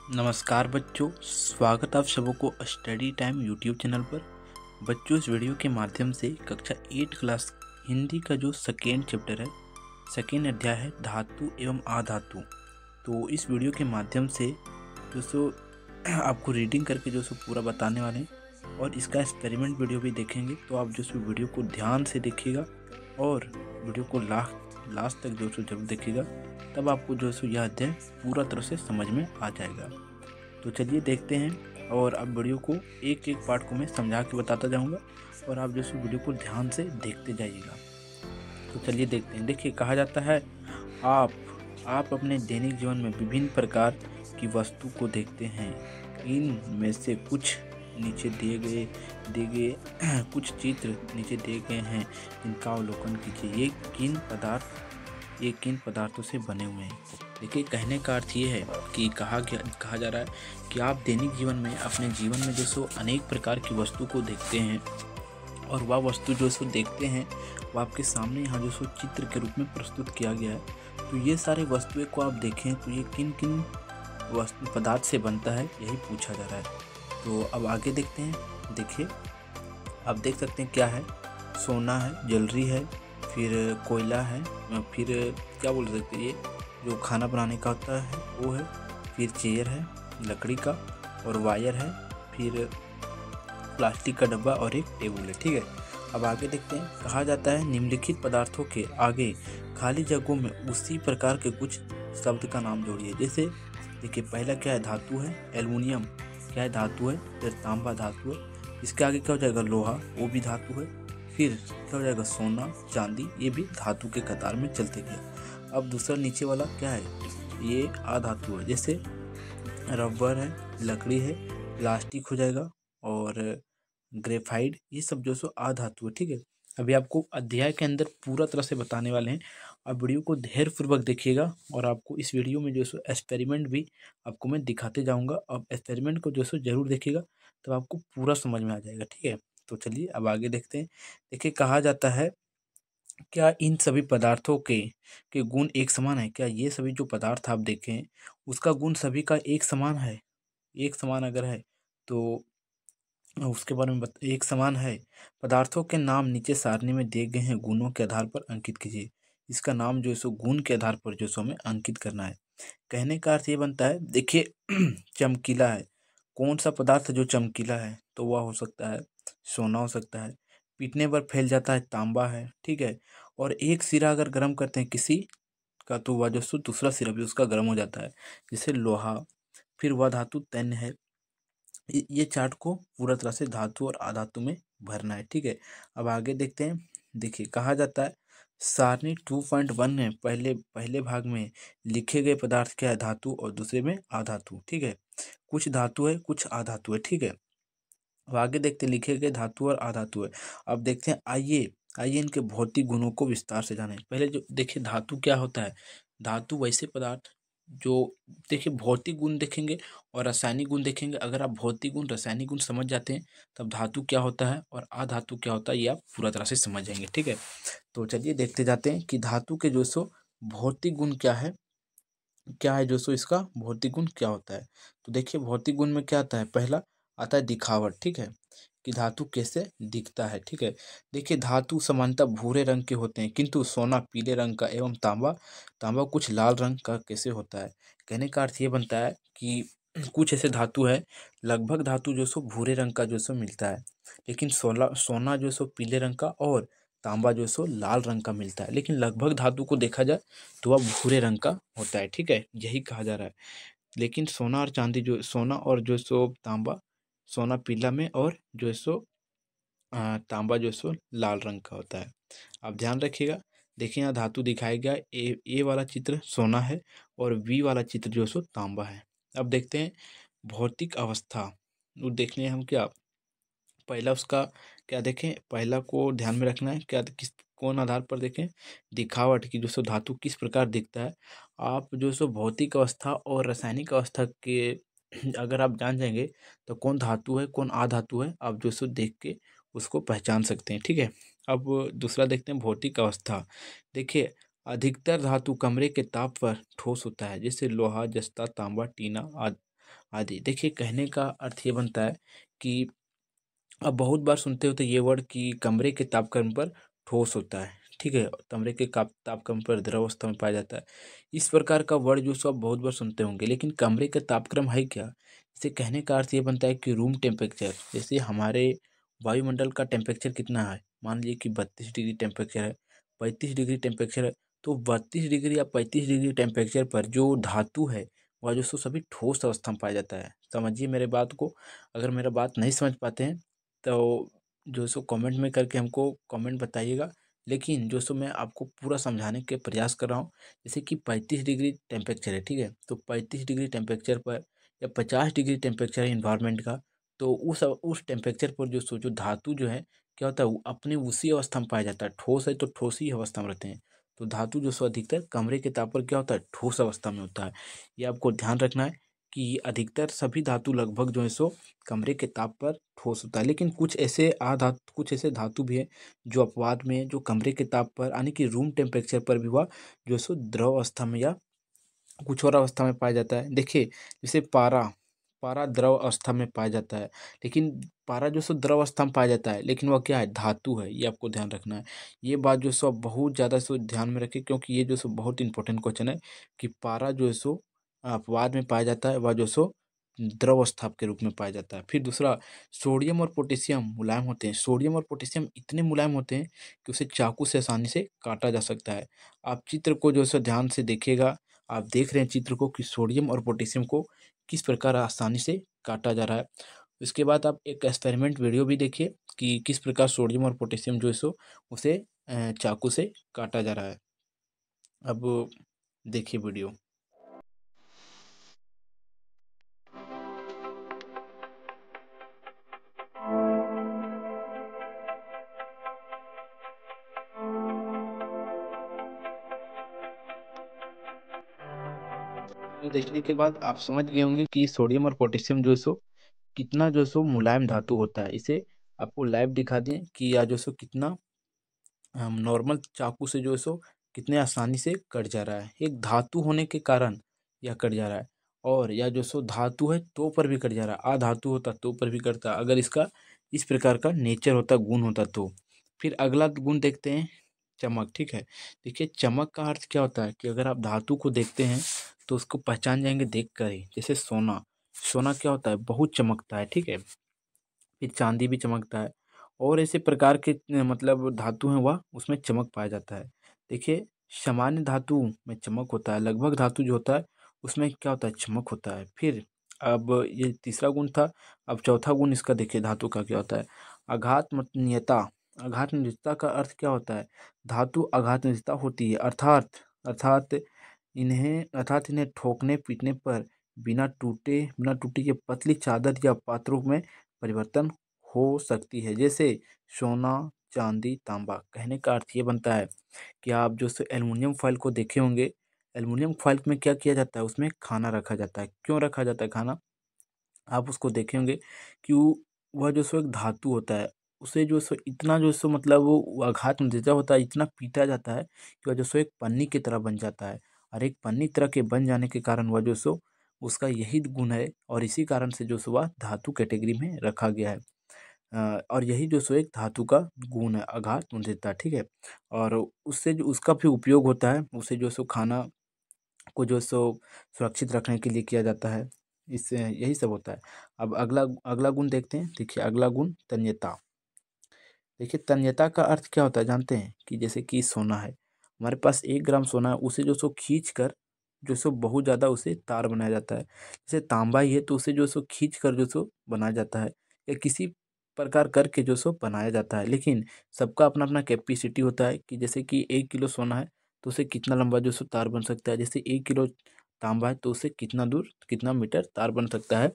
नमस्कार बच्चों, स्वागत आप सबों को स्टडी टाइम यूट्यूब चैनल पर। बच्चों, इस वीडियो के माध्यम से कक्षा 8 क्लास हिंदी का जो सेकेंड चैप्टर है, सेकेंड अध्याय है धातु एवं अधातु। तो इस वीडियो के माध्यम से दोस्तों आपको रीडिंग करके जो सो पूरा बताने वाले हैं और इसका एक्सपेरिमेंट वीडियो भी देखेंगे। तो आप जो सो वीडियो को ध्यान से देखिएगा और वीडियो को लास्ट तक जो सो जरूर देखिएगा, तब आपको जो सो यह अध्याय पूरा तरह से समझ में आ जाएगा। तो चलिए देखते हैं, और अब वीडियो को एक एक पार्ट को मैं समझा के बताता जाऊंगा और आप जो सो वीडियो को ध्यान से देखते जाइएगा। तो चलिए देखते हैं। देखिए, कहा जाता है आप अपने दैनिक जीवन में विभिन्न प्रकार की वस्तु को देखते हैं। इन में से कुछ नीचे दिए गए कुछ चित्र नीचे दिए गए हैं, जिनका अवलोकन कीजिए। ये किन पदार्थों से बने हुए हैं। देखिए, कहने का अर्थ ये है कि कहा जा रहा है कि आप दैनिक जीवन में अपने जीवन में जो सो अनेक प्रकार की वस्तु को देखते हैं, और वह वस्तु जो सो देखते हैं वो आपके सामने यहाँ जो सो चित्र के रूप में प्रस्तुत किया गया है। तो ये सारे वस्तुएं को आप देखें तो ये किन किन वस्तु पदार्थ से बनता है, यही पूछा जा रहा है। तो अब आगे देखते हैं। देखिए, आप देख सकते हैं क्या है। सोना है, ज्वेलरी है, फिर कोयला है, फिर क्या बोल सकते हैं, ये जो खाना बनाने का होता है वो है, फिर चेयर है लकड़ी का, और वायर है, फिर प्लास्टिक का डब्बा और एक टेबल है। ठीक है, अब आगे देखते हैं। कहा जाता है निम्नलिखित पदार्थों के आगे खाली जगहों में उसी प्रकार के कुछ शब्द का नाम जोड़िए। जैसे देखिए, पहला क्या है, धातु है। एल्युमिनियम क्या है, धातु है। फिर तांबा धातु है। इसके आगे क्या हो जाएगा, लोहा, वो भी धातु है। फिर क्या हो जाएगा, सोना, चांदी, ये भी धातु के कतार में चलते गए। अब दूसरा नीचे वाला क्या है, ये अधातु है। जैसे रबर है, लकड़ी है, प्लास्टिक हो जाएगा, और ग्रेफाइट, ये सब जो सो अधातु है। ठीक है, अभी आपको अध्याय के अंदर पूरा तरह से बताने वाले हैं। आप वीडियो को धैर्यपूर्वक देखिएगा, और आपको इस वीडियो में जो सो एक्सपेरिमेंट भी आपको मैं दिखाते जाऊंगा। अब एक्सपेरिमेंट को जो सो जरूर देखिएगा, तब आपको पूरा समझ में आ जाएगा। ठीक है, तो चलिए अब आगे देखते हैं। देखिए, कहा जाता है क्या इन सभी पदार्थों के गुण एक समान है। क्या ये सभी जो पदार्थ आप देखें उसका गुण सभी का एक समान है। एक समान अगर है तो उसके बारे में एक समान है। पदार्थों के नाम नीचे सारणी में दिए गए हैं, गुणों के आधार पर अंकित कीजिए। इसका नाम जो है सो गुण के आधार पर जो सो हमें अंकित करना है। कहने का अर्थ ये बनता है, देखिए चमकीला है। कौन सा पदार्थ जो चमकीला है, तो वह हो सकता है सोना, हो सकता है। पीटने पर फैल जाता है, तांबा है। ठीक है, और एक सिरा अगर गर्म करते हैं किसी का, तो वह जो सो दूसरा सिरा भी उसका गर्म हो जाता है, जैसे लोहा। फिर वह धातु तन्य है। ये चार्ट को पूरा तरह से धातु और अधातु में भरना है। ठीक है, अब आगे देखते हैं। देखिए, कहा जाता है सारणी 2.1 में पहले पहले भाग में लिखे गए पदार्थ क्या है, धातु, और दूसरे में अधातु। ठीक है, कुछ धातु है, कुछ अधातु है। ठीक है, अब आगे देखते हैं लिखे गए धातु और अधातु है। अब देखते हैं, आइए आइए इनके भौतिक गुणों को विस्तार से जानें। पहले जो देखिए धातु क्या होता है। धातु वैसे पदार्थ जो, देखिए भौतिक गुण देखेंगे और रासायनिक गुण देखेंगे। अगर आप भौतिक गुण रासायनिक गुण समझ जाते हैं, तब धातु क्या होता है और अधातु क्या होता है, ये आप पूरा तरह से समझ जाएंगे। ठीक है, तो चलिए देखते जाते हैं कि धातु के जो सो भौतिक गुण क्या है जो सो इसका भौतिक गुण क्या होता है। तो देखिए, भौतिक गुण में क्या आता है, पहला आता है दिखावट। ठीक है, कि धातु कैसे दिखता है। ठीक है, देखिए धातु सामान्यतः भूरे रंग के होते हैं, किंतु सोना पीले रंग का एवं तांबा तांबा कुछ लाल रंग का कैसे होता है। कहने का अर्थ ये बनता है कि कुछ ऐसे धातु है, लगभग धातु जो सो भूरे रंग का जो सो मिलता है, लेकिन सोना जो सो पीले रंग का, और तांबा जो सो लाल रंग का मिलता है। लेकिन लगभग धातु को देखा जाए तो वह भूरे रंग का होता है। ठीक है, यही कहा जा रहा है। लेकिन सोना और चांदी जो सोना और जो सो तांबा, सोना पीला में, और जो सो तांबा जो सो लाल रंग का होता है। आप ध्यान रखिएगा। देखिए, यहाँ धातु दिखाया गया, ए वाला चित्र सोना है और बी वाला चित्र जो सो तांबा है। अब देखते हैं भौतिक अवस्था। वो देखने हम क्या, पहला उसका क्या देखें, पहला को ध्यान में रखना है। क्या किस कौन आधार पर देखें, दिखावट की जो सो धातु किस प्रकार दिखता है। आप जो सो भौतिक अवस्था और रासायनिक अवस्था के अगर आप जान जाएंगे, तो कौन धातु है कौन अधातु है, आप जो सो देख के उसको पहचान सकते हैं। ठीक है, अब दूसरा देखते हैं भौतिक अवस्था। देखिए, अधिकतर धातु कमरे के ताप पर ठोस होता है, जैसे लोहा, जस्ता, तांबा, टीना आदि। आदि। देखिए, कहने का अर्थ ये बनता है कि अब बहुत बार सुनते हो तो ये वर्ड कि कमरे के तापक्रम पर ठोस होता है, ठीक है, कमरे के तापक्रम पर द्रव अवस्था में पाया जाता है। इस प्रकार का वर्ड जो सो आप बहुत बार सुनते होंगे, लेकिन कमरे का तापक्रम है क्या? इसे कहने का अर्थ ये बनता है कि रूम टेम्परेचर, जैसे हमारे वायुमंडल का टेम्परेचर कितना है, मान लीजिए कि 32 डिग्री टेम्परेचर है, 35 डिग्री टेम्परेचर है, तो 32 डिग्री या 35 डिग्री टेम्परेचर पर जो धातु है वह जो सो सभी ठोस अवस्था में पाया जाता है। समझिए मेरे बात को। अगर मेरा बात नहीं समझ पाते हैं तो जो सो कमेंट में करके हमको कमेंट बताइएगा, लेकिन जो सो मैं आपको पूरा समझाने के प्रयास कर रहा हूँ। जैसे कि 35 डिग्री टेम्परेचर है, ठीक है, तो 35 डिग्री टेम्परेचर पर या 50 डिग्री टेम्परेचर है इन्वायरमेंट का, तो उस टेम्परेचर पर जो धातु जो है क्या होता है, वो अपने उसी अवस्था में पाया जाता है। ठोस है तो ठोस ही अवस्था में रहते हैं। तो धातु जो सो अधिकतर कमरे के ताप पर क्या होता है, ठोस अवस्था में होता है। ये आपको ध्यान रखना है कि अधिकतर सभी धातु लगभग जो है सो कमरे के ताप पर ठोस होता है, लेकिन कुछ ऐसे धातु भी हैं जो अपवाद में जो कमरे के ताप पर यानी कि रूम टेम्परेचर पर भी वह जो है सो द्रव अवस्था में या कुछ और अवस्था में पाया जाता है। देखिए, जैसे पारा, पारा द्रव अवस्था में पाया जाता है, लेकिन पारा जो सो द्रव अवस्था में पाया जाता है, लेकिन वह क्या है, धातु है। ये आपको ध्यान रखना है। ये बात जो सो आप बहुत ज़्यादा सो ध्यान में रखें, क्योंकि ये जो सो बहुत इंपॉर्टेंट क्वेश्चन है कि पारा जो है सो अपवाद में पाया जाता है, वह जो सो द्रव अवस्था के रूप में पाया जाता है। फिर दूसरा, सोडियम और पोटेशियम मुलायम होते हैं। सोडियम और पोटेशियम इतने मुलायम होते हैं कि उसे चाकू से आसानी से काटा जा सकता है। आप चित्र को जो है सो ध्यान से देखिएगा। आप देख रहे हैं चित्र को कि सोडियम और पोटेशियम को किस प्रकार आसानी से काटा जा रहा है। इसके बाद आप एक एक्सपेरिमेंट वीडियो भी देखिए कि किस प्रकार सोडियम और पोटेशियम जो है सो उसे चाकू से काटा जा रहा है। अब देखिए वीडियो। तो देखने के बाद आप समझ गए होंगे कि सोडियम और पोटेशियम जो है सो कितना जो है सो मुलायम धातु होता है। इसे आपको लाइव दिखा दें कि यह जो सो कितना हम नॉर्मल चाकू से जो है सो कितने आसानी से कट जा रहा है। एक धातु होने के कारण यह कट जा रहा है, और यह जो सो धातु है तो पर भी कट जा रहा है। अधातु होता तो पर भी कटता, अगर इसका इस प्रकार का नेचर होता, गुण होता तो। फिर अगला गुण देखते हैं, चमक, ठीक है। देखिए, चमक का अर्थ क्या होता है कि अगर आप धातु को देखते हैं तो उसको पहचान जाएंगे देख कर ही। जैसे सोना, सोना क्या होता है, बहुत चमकता है, ठीक है। फिर चांदी भी चमकता है, और ऐसे प्रकार के मतलब धातु हैं वह उसमें चमक पाया जाता है। देखिए, सामान्य धातु में चमक होता है, लगभग धातु जो होता है उसमें क्या होता है, चमक होता है। फिर अब ये तीसरा गुण था। अब चौथा गुण इसका देखिए धातु का क्या होता है, आघातनीयता। आघातनीयता का अर्थ क्या होता है, धातु आघातनीयता होती है, अर्थात इन्हें ठोकने पीटने पर बिना टूटे ये पतली चादर या पात्रों में परिवर्तन हो सकती है, जैसे सोना, चांदी, तांबा। कहने का अर्थ ये बनता है कि आप जो सो एल्युमिनियम फॉयल को देखे होंगे, एल्युमिनियम फॉयल में क्या किया जाता है, उसमें खाना रखा जाता है। क्यों रखा जाता है खाना, आप उसको देखे होंगे कि वह जो सो एक धातु होता है, उसे जो सो इतना जो सो मतलब वो आघात में देता होता है, इतना पीटा जाता है कि वह जो सो एक पन्नी की तरह बन जाता है। और एक पन्नी तरह के बन जाने के कारण वह जो सो उसका यही गुण है, और इसी कारण से जो सो वह धातु कैटेगरी में रखा गया है। और यही जो सो एक धातु का गुण है, आघात देता है, ठीक है। और उससे जो उसका भी उपयोग होता है, उसे जो सो खाना को जो सो सुरक्षित रखने के लिए किया जाता है। इससे यही सब होता है। अब अगला अगला गुण देखते हैं। देखिए, अगला गुण तन्यता। देखिए, तन्यता का अर्थ क्या होता है जानते हैं, कि जैसे कि सोना है, हमारे पास 1 ग्राम सोना है, उसे जो सो खींच कर जो सो बहुत ज़्यादा उसे तार बनाया जाता है। जैसे तांबा ही है तो उसे जो सो खींच कर जो सो बनाया जाता है, या किसी प्रकार करके जो सो बनाया जाता है। लेकिन सबका अपना अपना कैपेसिटी होता है कि जैसे कि 1 किलो सोना है तो उसे कितना लंबा जो सो तार बन सकता है, जैसे 1 किलो तांबा है तो उसे कितना दूर कितना मीटर तार बन सकता है,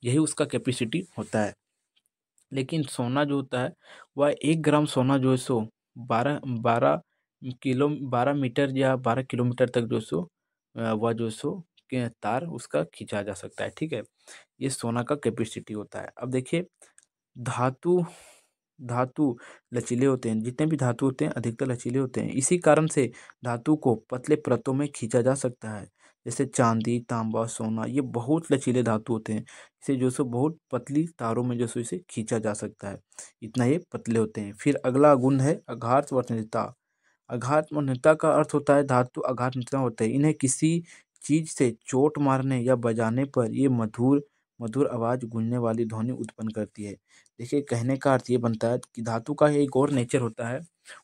यही उसका कैपेसिटी होता है। लेकिन सोना जो होता है, वह 1 ग्राम सोना जो है सो 12 मीटर या 12 किलोमीटर तक जो सो वह जो सो के तार उसका खींचा जा सकता है, ठीक है। ये सोना का कैपेसिटी होता है। अब देखिए, धातु धातु लचीले होते हैं, जितने भी धातु होते हैं अधिकतर लचीले होते हैं, इसी कारण से धातु को पतले परतों में खींचा जा सकता है। जैसे चांदी, तांबा, सोना, ये बहुत लचीले धातु होते हैं। इसे जो सो बहुत पतली तारों में जो सो इसे खींचा जा सकता है, इतना ये पतले होते हैं। फिर अगला गुण है आघात वर्णनीयता। आघात वर्णनीयता का अर्थ होता है धातु आघात वर्णनीयता होता है, इन्हें किसी चीज से चोट मारने या बजाने पर ये मधुर मधुर आवाज गूंजने वाली ध्वनि उत्पन्न करती है। देखिए, कहने का अर्थ ये बनता है कि धातु का एक और नेचर होता है,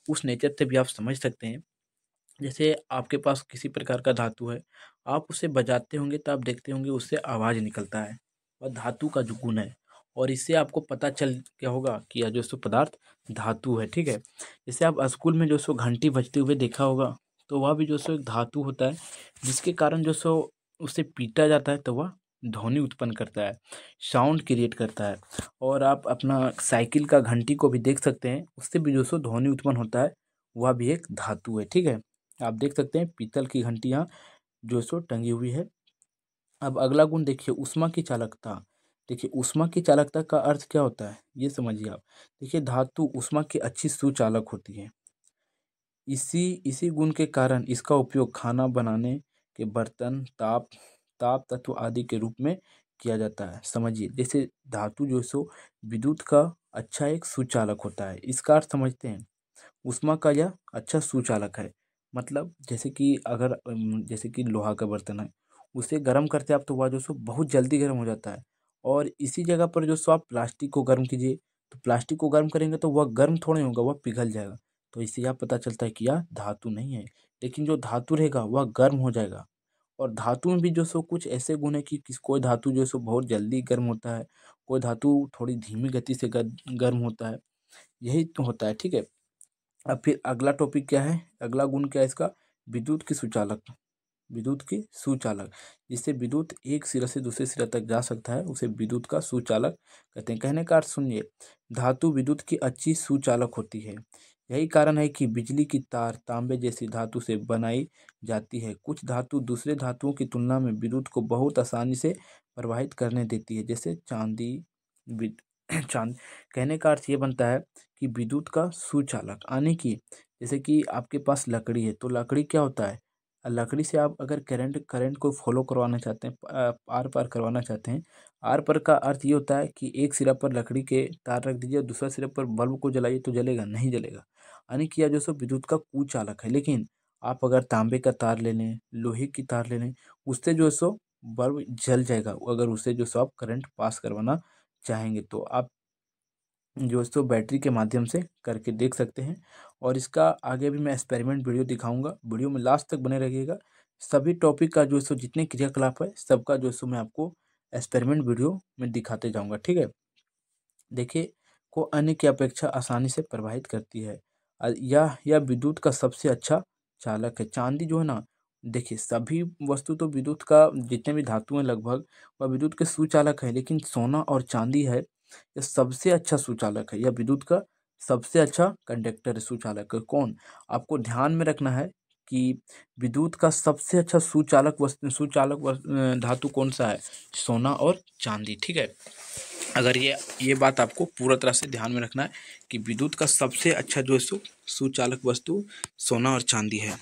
उस नेचर से भी आप समझ सकते हैं। जैसे आपके पास किसी प्रकार का धातु है, आप उसे बजाते होंगे तो आप देखते होंगे उससे आवाज़ निकलता है, और धातु का जो गुण है, और इससे आपको पता चल क्या होगा कि यह जो सो पदार्थ धातु है। ठीक है, जैसे आप स्कूल में जो सो घंटी बजते हुए देखा होगा, तो वह भी जो सो एक धातु होता है, जिसके कारण जो सो उसे पीटा जाता है तो वह ध्वनि उत्पन्न करता है, साउंड क्रिएट करता है। और आप अपना साइकिल का घंटी को भी देख सकते हैं, उससे भी जो सो ध्वनि उत्पन्न होता है, वह भी एक धातु है। ठीक है, आप देख सकते हैं पीतल की घंटियां जो सो टंगी हुई है। अब अगला गुण देखिए, ऊष्मा की चालकता। देखिए, ऊष्मा की चालकता का अर्थ क्या होता है, ये समझिए आप। देखिए, धातु ऊष्मा की अच्छी सुचालक होती है। इसी इसी गुण के कारण इसका उपयोग खाना बनाने के बर्तन, ताप ताप तत्व आदि के रूप में किया जाता है। समझिए, जैसे धातु जो सो विद्युत का अच्छा एक सुचालक होता है, इसका अर्थ समझते हैं। ऊष्मा का यह अच्छा सुचालक है। मतलब जैसे कि अगर जैसे कि लोहा का बर्तन है, उसे गर्म करते आप तो वह जो सो बहुत जल्दी गर्म हो जाता है। और इसी जगह पर जो सो आप प्लास्टिक को गर्म कीजिए, तो प्लास्टिक को गर्म करेंगे तो वह गर्म थोड़ी होगा, वह पिघल जाएगा। तो इससे यह पता चलता है कि यह धातु नहीं है। लेकिन जो धातु रहेगा वह गर्म हो जाएगा। और धातु में भी जो सो कुछ ऐसे गुण है कि कोई धातु जो सो बहुत जल्दी गर्म होता है, कोई धातु थोड़ी धीमी गति से गर्म होता है, यही तो होता है। ठीक है, अब फिर अगला टॉपिक क्या है, अगला गुण क्या है इसका, विद्युत की सुचालक। विद्युत की सुचालक, जिससे विद्युत एक सिरे से दूसरे सिरे तक जा सकता है, उसे विद्युत का सुचालक कहते हैं। कहने का अर्थ सुनिए, धातु विद्युत की अच्छी सुचालक होती है। यही कारण है कि बिजली की तार तांबे जैसी धातु से बनाई जाती है। कुछ धातु दूसरे धातुओं की तुलना में विद्युत को बहुत आसानी से प्रवाहित करने देती है, जैसे चांदी। चांद कहने का अर्थ ये बनता है कि विद्युत का सुचालक आने की, जैसे कि आपके पास लकड़ी है, तो लकड़ी क्या होता है, लकड़ी से आप अगर करंट करंट को फॉलो करवाना चाहते हैं, आर पार करवाना चाहते हैं। आर पार का अर्थ ये होता है कि एक सिरा पर लकड़ी के तार रख दीजिए, दूसरा सिरे पर बल्ब को जलाइए तो जलेगा नहीं, जलेगा। यानी कि यह जो सो विद्युत का कुचालक है। लेकिन आप अगर तांबे का तार ले लें, लोहे की तार ले लें, उससे जो सो बल्ब जल जाएगा, अगर उससे जो सो आप करंट पास करवाना चाहेंगे तो आप जो सो बैटरी के माध्यम से करके देख सकते हैं। और इसका आगे भी मैं एक्सपेरिमेंट वीडियो दिखाऊंगा, वीडियो में लास्ट तक बने रहिएगा। सभी टॉपिक का जो सो जितने क्रियाकलाप है सबका जो सो मैं आपको एक्सपेरिमेंट वीडियो में दिखाते जाऊंगा। ठीक है, देखिए, को अन्य की अपेक्षा आसानी से प्रभावित करती है। यह विद्युत का सबसे अच्छा चालक है। चांदी जो है ना, देखिए सभी वस्तु तो विद्युत का, जितने भी धातु हैं लगभग वह विद्युत के सुचालक है, लेकिन सोना और चांदी है, यह सबसे अच्छा सुचालक है। यह विद्युत का सबसे अच्छा कंडक्टर है, सुचालक है। कौन, आपको ध्यान में रखना है कि विद्युत का सबसे अच्छा धातु कौन सा है, सोना और चांदी। ठीक है, अगर ये बात आपको पूरा तरह से ध्यान में रखना है कि विद्युत का सबसे अच्छा जो है सुचालक वस्तु सोना और चांदी है।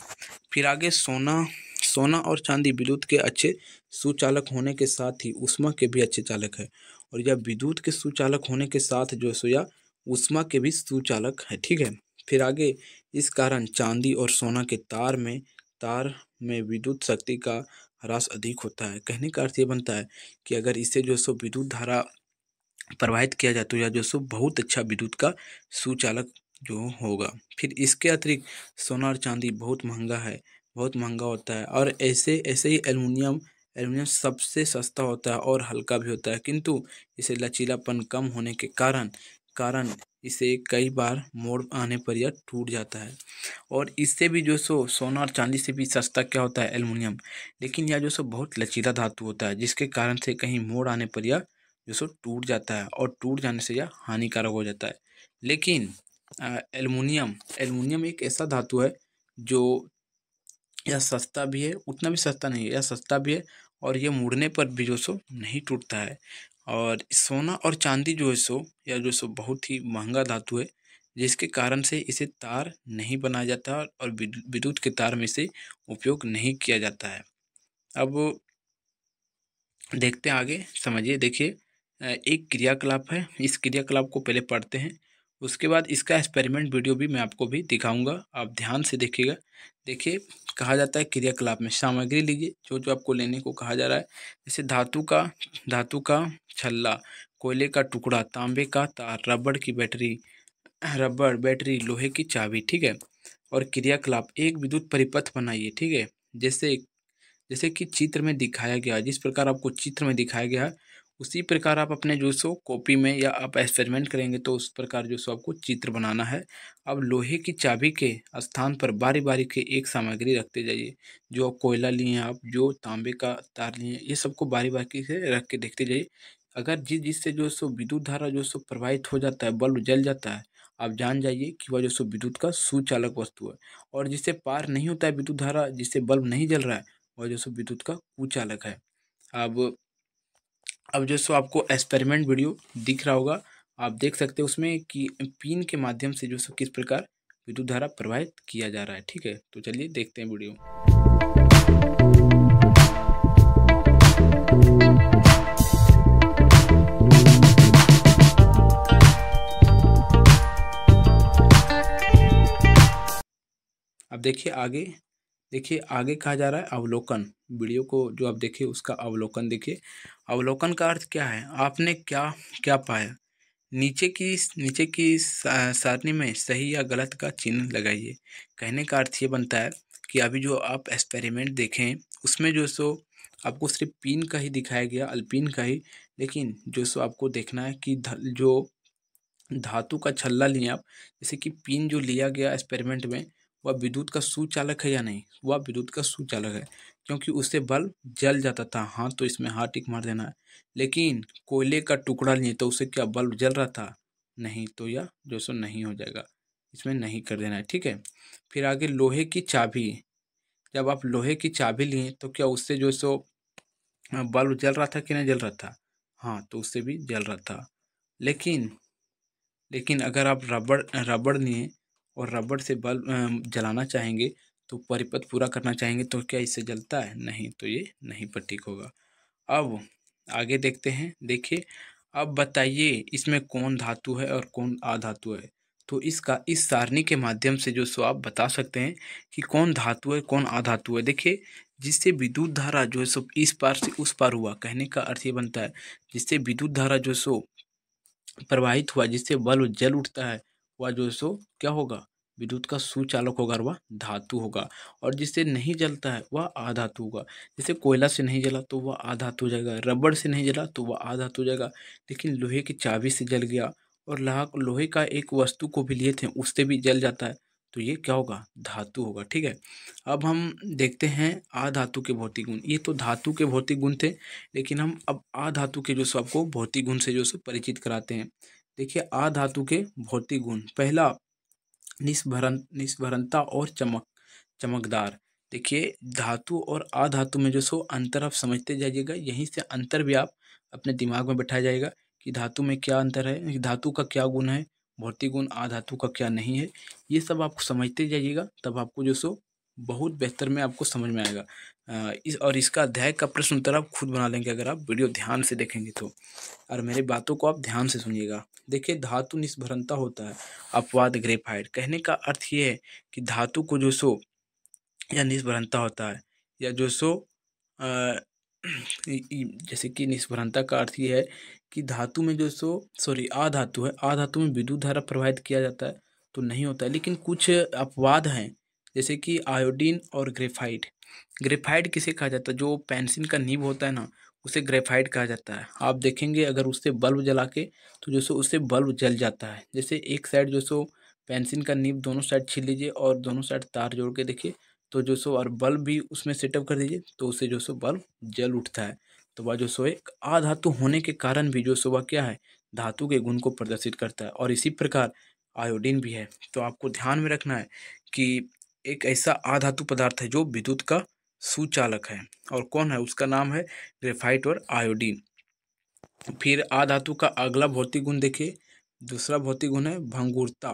फिर आगे सोना सोना और चांदी विद्युत के अच्छे सुचालक होने के साथ ही ऊष्मा के भी अच्छे चालक है। और यह विद्युत के सुचालक होने के साथ जो है सो यह ऊष्मा के भी सुचालक है। ठीक है, फिर आगे, इस कारण चांदी और सोना के तार में विद्युत शक्ति का ह्रास अधिक होता है। कहने का अर्थ ये बनता है कि अगर इससे जो सो विद्युत धारा प्रवाहित किया जाए तो यह जो सो बहुत अच्छा विद्युत का सुचालक जो होगा। फिर इसके अतिरिक्त सोना और चांदी बहुत महंगा है, बहुत महंगा होता है। और ऐसे ऐसे ही एल्युमिनियम एल्युमिनियम सबसे सस्ता होता है और हल्का भी होता है, किंतु इसे लचीलापन कम होने के कारण कारण इसे कई बार मोड़ आने पर यह टूट जाता है। और इससे भी जो सो सोना और चांदी से भी सस्ता क्या होता है, एल्युमिनियम। लेकिन यह जो सो बहुत लचीला धातु होता है, जिसके कारण से कहीं मोड़ आने पर यह जो सो टूट जाता है, और टूट जाने से यह हानिकारक हो जाता है। लेकिन एल्युमिनियम एल्युमिनियम एक ऐसा धातु है जो, यह सस्ता भी है, उतना भी सस्ता नहीं है, यह सस्ता भी है, और यह मुड़ने पर भी जो सो नहीं टूटता है। और सोना और चांदी जो है सो, यह जो सो बहुत ही महंगा धातु है, जिसके कारण से इसे तार नहीं बनाया जाता और विद्युत के तार में से उपयोग नहीं किया जाता है। अब देखते हैं आगे, समझिए। देखिए एक क्रियाकलाप है, इस क्रियाकलाप को पहले पढ़ते हैं, उसके बाद इसका एक्सपेरिमेंट वीडियो भी मैं आपको भी दिखाऊंगा, आप ध्यान से देखिएगा। देखिए कहा जाता है क्रियाकलाप में सामग्री लीजिए जो जो आपको लेने को कहा जा रहा है, जैसे धातु का छल्ला, कोयले का टुकड़ा, तांबे का तार, रबड़ बैटरी, लोहे की चाबी, ठीक है। और क्रियाकलाप, एक विद्युत परिपथ बनाइए, ठीक है। जैसे जैसे कि चित्र में दिखाया गया है, जिस प्रकार आपको चित्र में दिखाया गया है उसी प्रकार आप अपने जो सो कॉपी में या आप एक्सपेरिमेंट करेंगे तो उस प्रकार जो सो आपको चित्र बनाना है। अब लोहे की चाबी के स्थान पर बारी बारी के एक सामग्री रखते जाइए। जो कोयला लिए हैं आप, जो तांबे का तार लिए हैं, ये सबको बारी बारी से रख के देखते जाइए। अगर जिससे जो सो विद्युत धारा जो सो प्रवाहित हो जाता है, बल्ब जल जाता है, आप जान जाइए कि वह जो सो विद्युत का सुचालक वस्तु है। और जिससे पार नहीं होता है विद्युत धारा, जिससे बल्ब नहीं जल रहा है, वह जो सो विद्युत का कुचालक है। अब जो सो आपको एक्सपेरिमेंट वीडियो दिख रहा होगा, आप देख सकते हैं उसमें कि पिन के माध्यम से जो सो किस प्रकार विद्युत धारा प्रवाहित किया जा रहा है, ठीक है। तो चलिए देखते हैं वीडियो। अब देखिए आगे कहा जा रहा है अवलोकन। वीडियो को जो आप देखिए उसका अवलोकन देखिए। अवलोकन का अर्थ क्या है, आपने क्या क्या पाया। नीचे की सारणी में सही या गलत का चिन्ह लगाइए। कहने का अर्थ ये बनता है कि अभी जो आप एक्सपेरिमेंट देखें उसमें जो सो आपको सिर्फ पिन का ही दिखाया गया, अल्पिन का ही, लेकिन जो सो आपको देखना है कि जो धातु का छल्ला लिए आप, जैसे कि पिन जो लिया गया एक्सपेरिमेंट में, वह विद्युत का सुचालक है या नहीं। वह विद्युत का सुचालक है, क्योंकि उससे बल्ब जल जाता था। हाँ, तो इसमें हाँ टिक मार देना है। लेकिन कोयले का टुकड़ा लिए तो उससे क्या बल्ब जल रहा था, नहीं, तो यह जो सो नहीं हो जाएगा, इसमें नहीं कर देना है, ठीक है। फिर आगे लोहे की चाबी, जब आप लोहे की चाबी लिए तो क्या उससे जो सो बल्ब जल रहा था कि नहीं जल रहा था, हाँ, तो उससे भी जल रहा था। लेकिन लेकिन अगर आप रबड़ रबड़ लिए और रबड़ से बल्ब जलाना चाहेंगे, तो परिपथ पूरा करना चाहेंगे, तो क्या इससे जलता है, नहीं, तो ये नहीं प्रतीक होगा। अब आगे देखते हैं। देखिए अब बताइए इसमें कौन धातु है और कौन अधातु है। तो इस सारणी के माध्यम से जो सो आप बता सकते हैं कि कौन धातु है कौन अधातु है। देखिए जिससे विद्युत धारा जो है सो इस पार से उस पार हुआ, कहने का अर्थ ये बनता है जिससे विद्युत धारा जो सो प्रवाहित हुआ, जिससे बल्ब जल उठता है, वह जो सो क्या होगा, विद्युत का सुचालक होगा और वह धातु होगा। और जिससे नहीं जलता है वह अधातु होगा। जैसे कोयला से नहीं जला तो वह अधातु हो जाएगा, रबड़ से नहीं जला तो वह अधातु हो जाएगा। लेकिन लोहे की चाबी से जल गया और लोहे का एक वस्तु को भी लिए थे उससे भी जल जाता है, तो ये क्या होगा, धातु होगा, ठीक है। अब हम देखते हैं अधातु के भौतिक गुण। ये तो धातु के भौतिक गुण थे, लेकिन हम अब अधातु के जो सो आपको भौतिक गुण से जो सो परिचित कराते हैं। देखिए अधातु के भौतिक गुण, पहला निस्भरता और चमकदार। देखिए धातु और अधातु में जो सो अंतर आप समझते जाइएगा, यहीं से अंतर भी आप अपने दिमाग में बैठाया जाएगा कि धातु में क्या अंतर है, धातु का क्या गुण है, भौतिक गुण अधातु का क्या नहीं है। ये सब आप समझते जाइएगा, तब आपको जो सो बहुत बेहतर में आपको समझ में आएगा। इसका अध्याय का प्रश्न उत्तर आप खुद बना लेंगे अगर आप वीडियो ध्यान से देखेंगे तो। और मेरी बातों को आप ध्यान से सुनिएगा। देखिए धातु निस्भरता होता है, अपवाद ग्रेफाइट। कहने का अर्थ ये है कि धातु को जो सो या निस्भरता होता है, या जो सो जैसे कि निस्भरता का अर्थ ये है कि धातु में जो सो सॉरी अधातु है, अधातु में विद्युत धारा प्रवाहित किया जाता है तो नहीं होता है। लेकिन कुछ अपवाद हैं, जैसे कि आयोडीन और ग्रेफाइट। ग्रेफाइट किसे कहा जाता है, जो पेंसिल का नीब होता है ना, उसे ग्रेफाइट कहा जाता है। आप देखेंगे अगर उससे बल्ब जला के तो जो सो उससे बल्ब जल जाता है। जैसे एक साइड जो सो पेंसिल का नीब दोनों साइड छील लीजिए और दोनों साइड तार जोड़ के देखिए, तो जो सो और बल्ब भी उसमें सेटअप कर दीजिए तो उससे जो सो बल्ब जल उठता है। तो वह जो सो एक अधातु होने के कारण भी जो सो वह क्या है, धातु के गुण को प्रदर्शित करता है। और इसी प्रकार आयोडीन भी है। तो आपको ध्यान में रखना है कि एक ऐसा अधातु पदार्थ है जो विद्युत का सुचालक है, और कौन है, उसका नाम है ग्रेफाइट और आयोडीन। फिर अधातु का अगला भौतिक गुण देखिए, दूसरा भौतिक गुण है भंगुरता।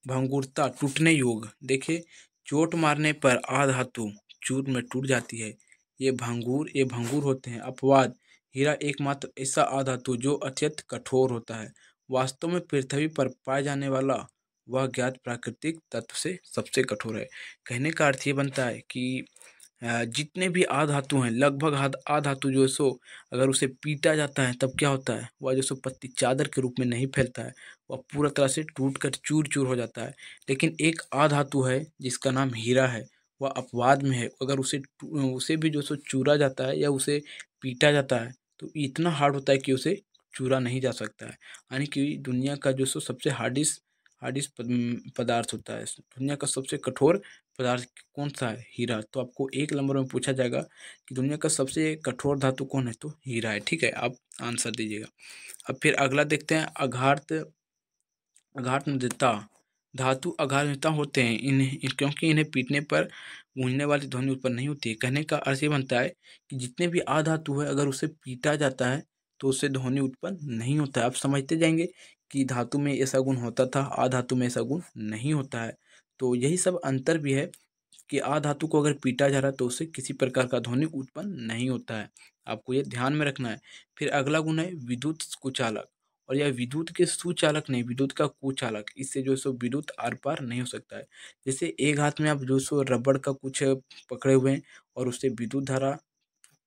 भंगुरता, टूटने योग। देखिए चोट मारने पर अधातु चूर में टूट जाती है, ये भंगुर होते हैं। अपवाद: हीरा एकमात्र ऐसा आधातु जो अत्यंत कठोर होता है। वास्तव में पृथ्वी पर पाए जाने वाला वह ज्ञात प्राकृतिक तत्व से सबसे कठोर है। कहने का अर्थ ये बनता है कि जितने भी आधातु हैं, लगभग आधातु जो है सो अगर उसे पीटा जाता है तब क्या होता है, वह जो सो पत्ती चादर के रूप में नहीं फैलता है, वह पूरा तरह से टूट कर चूर चूर हो जाता है। लेकिन एक आधातु है जिसका नाम हीरा है, वह अपवाद में है। अगर उसे भी जो सो चूरा जाता है या उसे पीटा जाता है तो इतना हार्ड होता है कि उसे चूरा नहीं जा सकता है। यानी कि दुनिया का जो सो सबसे हार्डिस्ट हार्डिस्ट पदार्थ होता है, दुनिया का सबसे कठोर पदार्थ कौन सा है? हीरा। तो आपको 1 नंबर में पूछा जाएगा कि दुनिया का सबसे कठोर धातु कौन है? तो हीरा है। ठीक है, आप आंसर दीजिएगा। अब फिर अगला देखते हैं, अघातमृता। धातु अघातमृता होते हैं क्योंकि इन्हें पीटने पर गूंजने वाली ध्वनि उत्पन्न नहीं होती है। कहने का अर्थ ये बनता है कि जितने भी आधातु है अगर उसे पीटा जाता है तो उससे ध्वनि उत्पन्न नहीं होता है। आप समझते जाएंगे कि धातु में ऐसा गुण होता था, अधातु में ऐसा गुण नहीं होता है। तो यही सब अंतर भी है कि आधातु को अगर पीटा जा रहा है तो उससे किसी प्रकार का ध्वनि उत्पन्न नहीं होता है। आपको ये ध्यान में रखना है। फिर अगला गुण है विद्युत कुचालक। और यह विद्युत के सुचालक नहीं, विद्युत का कुचालक। इससे जो है सो विद्युत आर पार नहीं हो सकता है। जैसे एक हाथ में आप जो सो रबड़ का कुछ पकड़े हुए हैं और उससे विद्युत धारा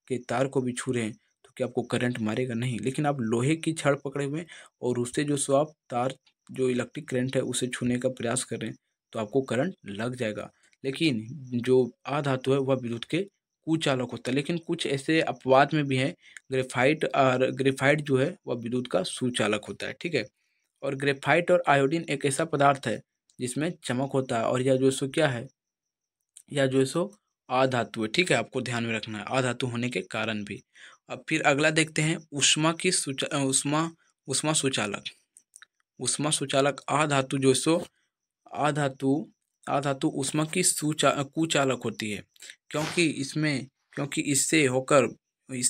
के तार को भी छू रहे हैं तो क्या आपको करंट मारेगा? नहीं। लेकिन आप लोहे की छड़ पकड़े हुए हैं और उससे जो सो आप तार, जो इलेक्ट्रिक करंट है उसे छूने का प्रयास कर रहे हैं तो आपको करंट लग जाएगा। लेकिन जो आधातु है वह विद्युत के कुचालक होता है। लेकिन कुछ ऐसे अपवाद में भी हैं, ग्रेफाइट, और ग्रेफाइट जो है वह विद्युत का सुचालक होता है। ठीक है। और ग्रेफाइट और आयोडीन एक ऐसा पदार्थ है जिसमें चमक होता है, और यह जो सो क्या है, या जो है सो अधातु है। ठीक है, आपको ध्यान में रखना है अधातु होने के कारण भी। अब फिर अगला देखते हैं, उष्मा सुचालक। उष्मा सुचालक अधातु जो है सो अधातु अधातु उष्मा की कुचालक होती है, क्योंकि इससे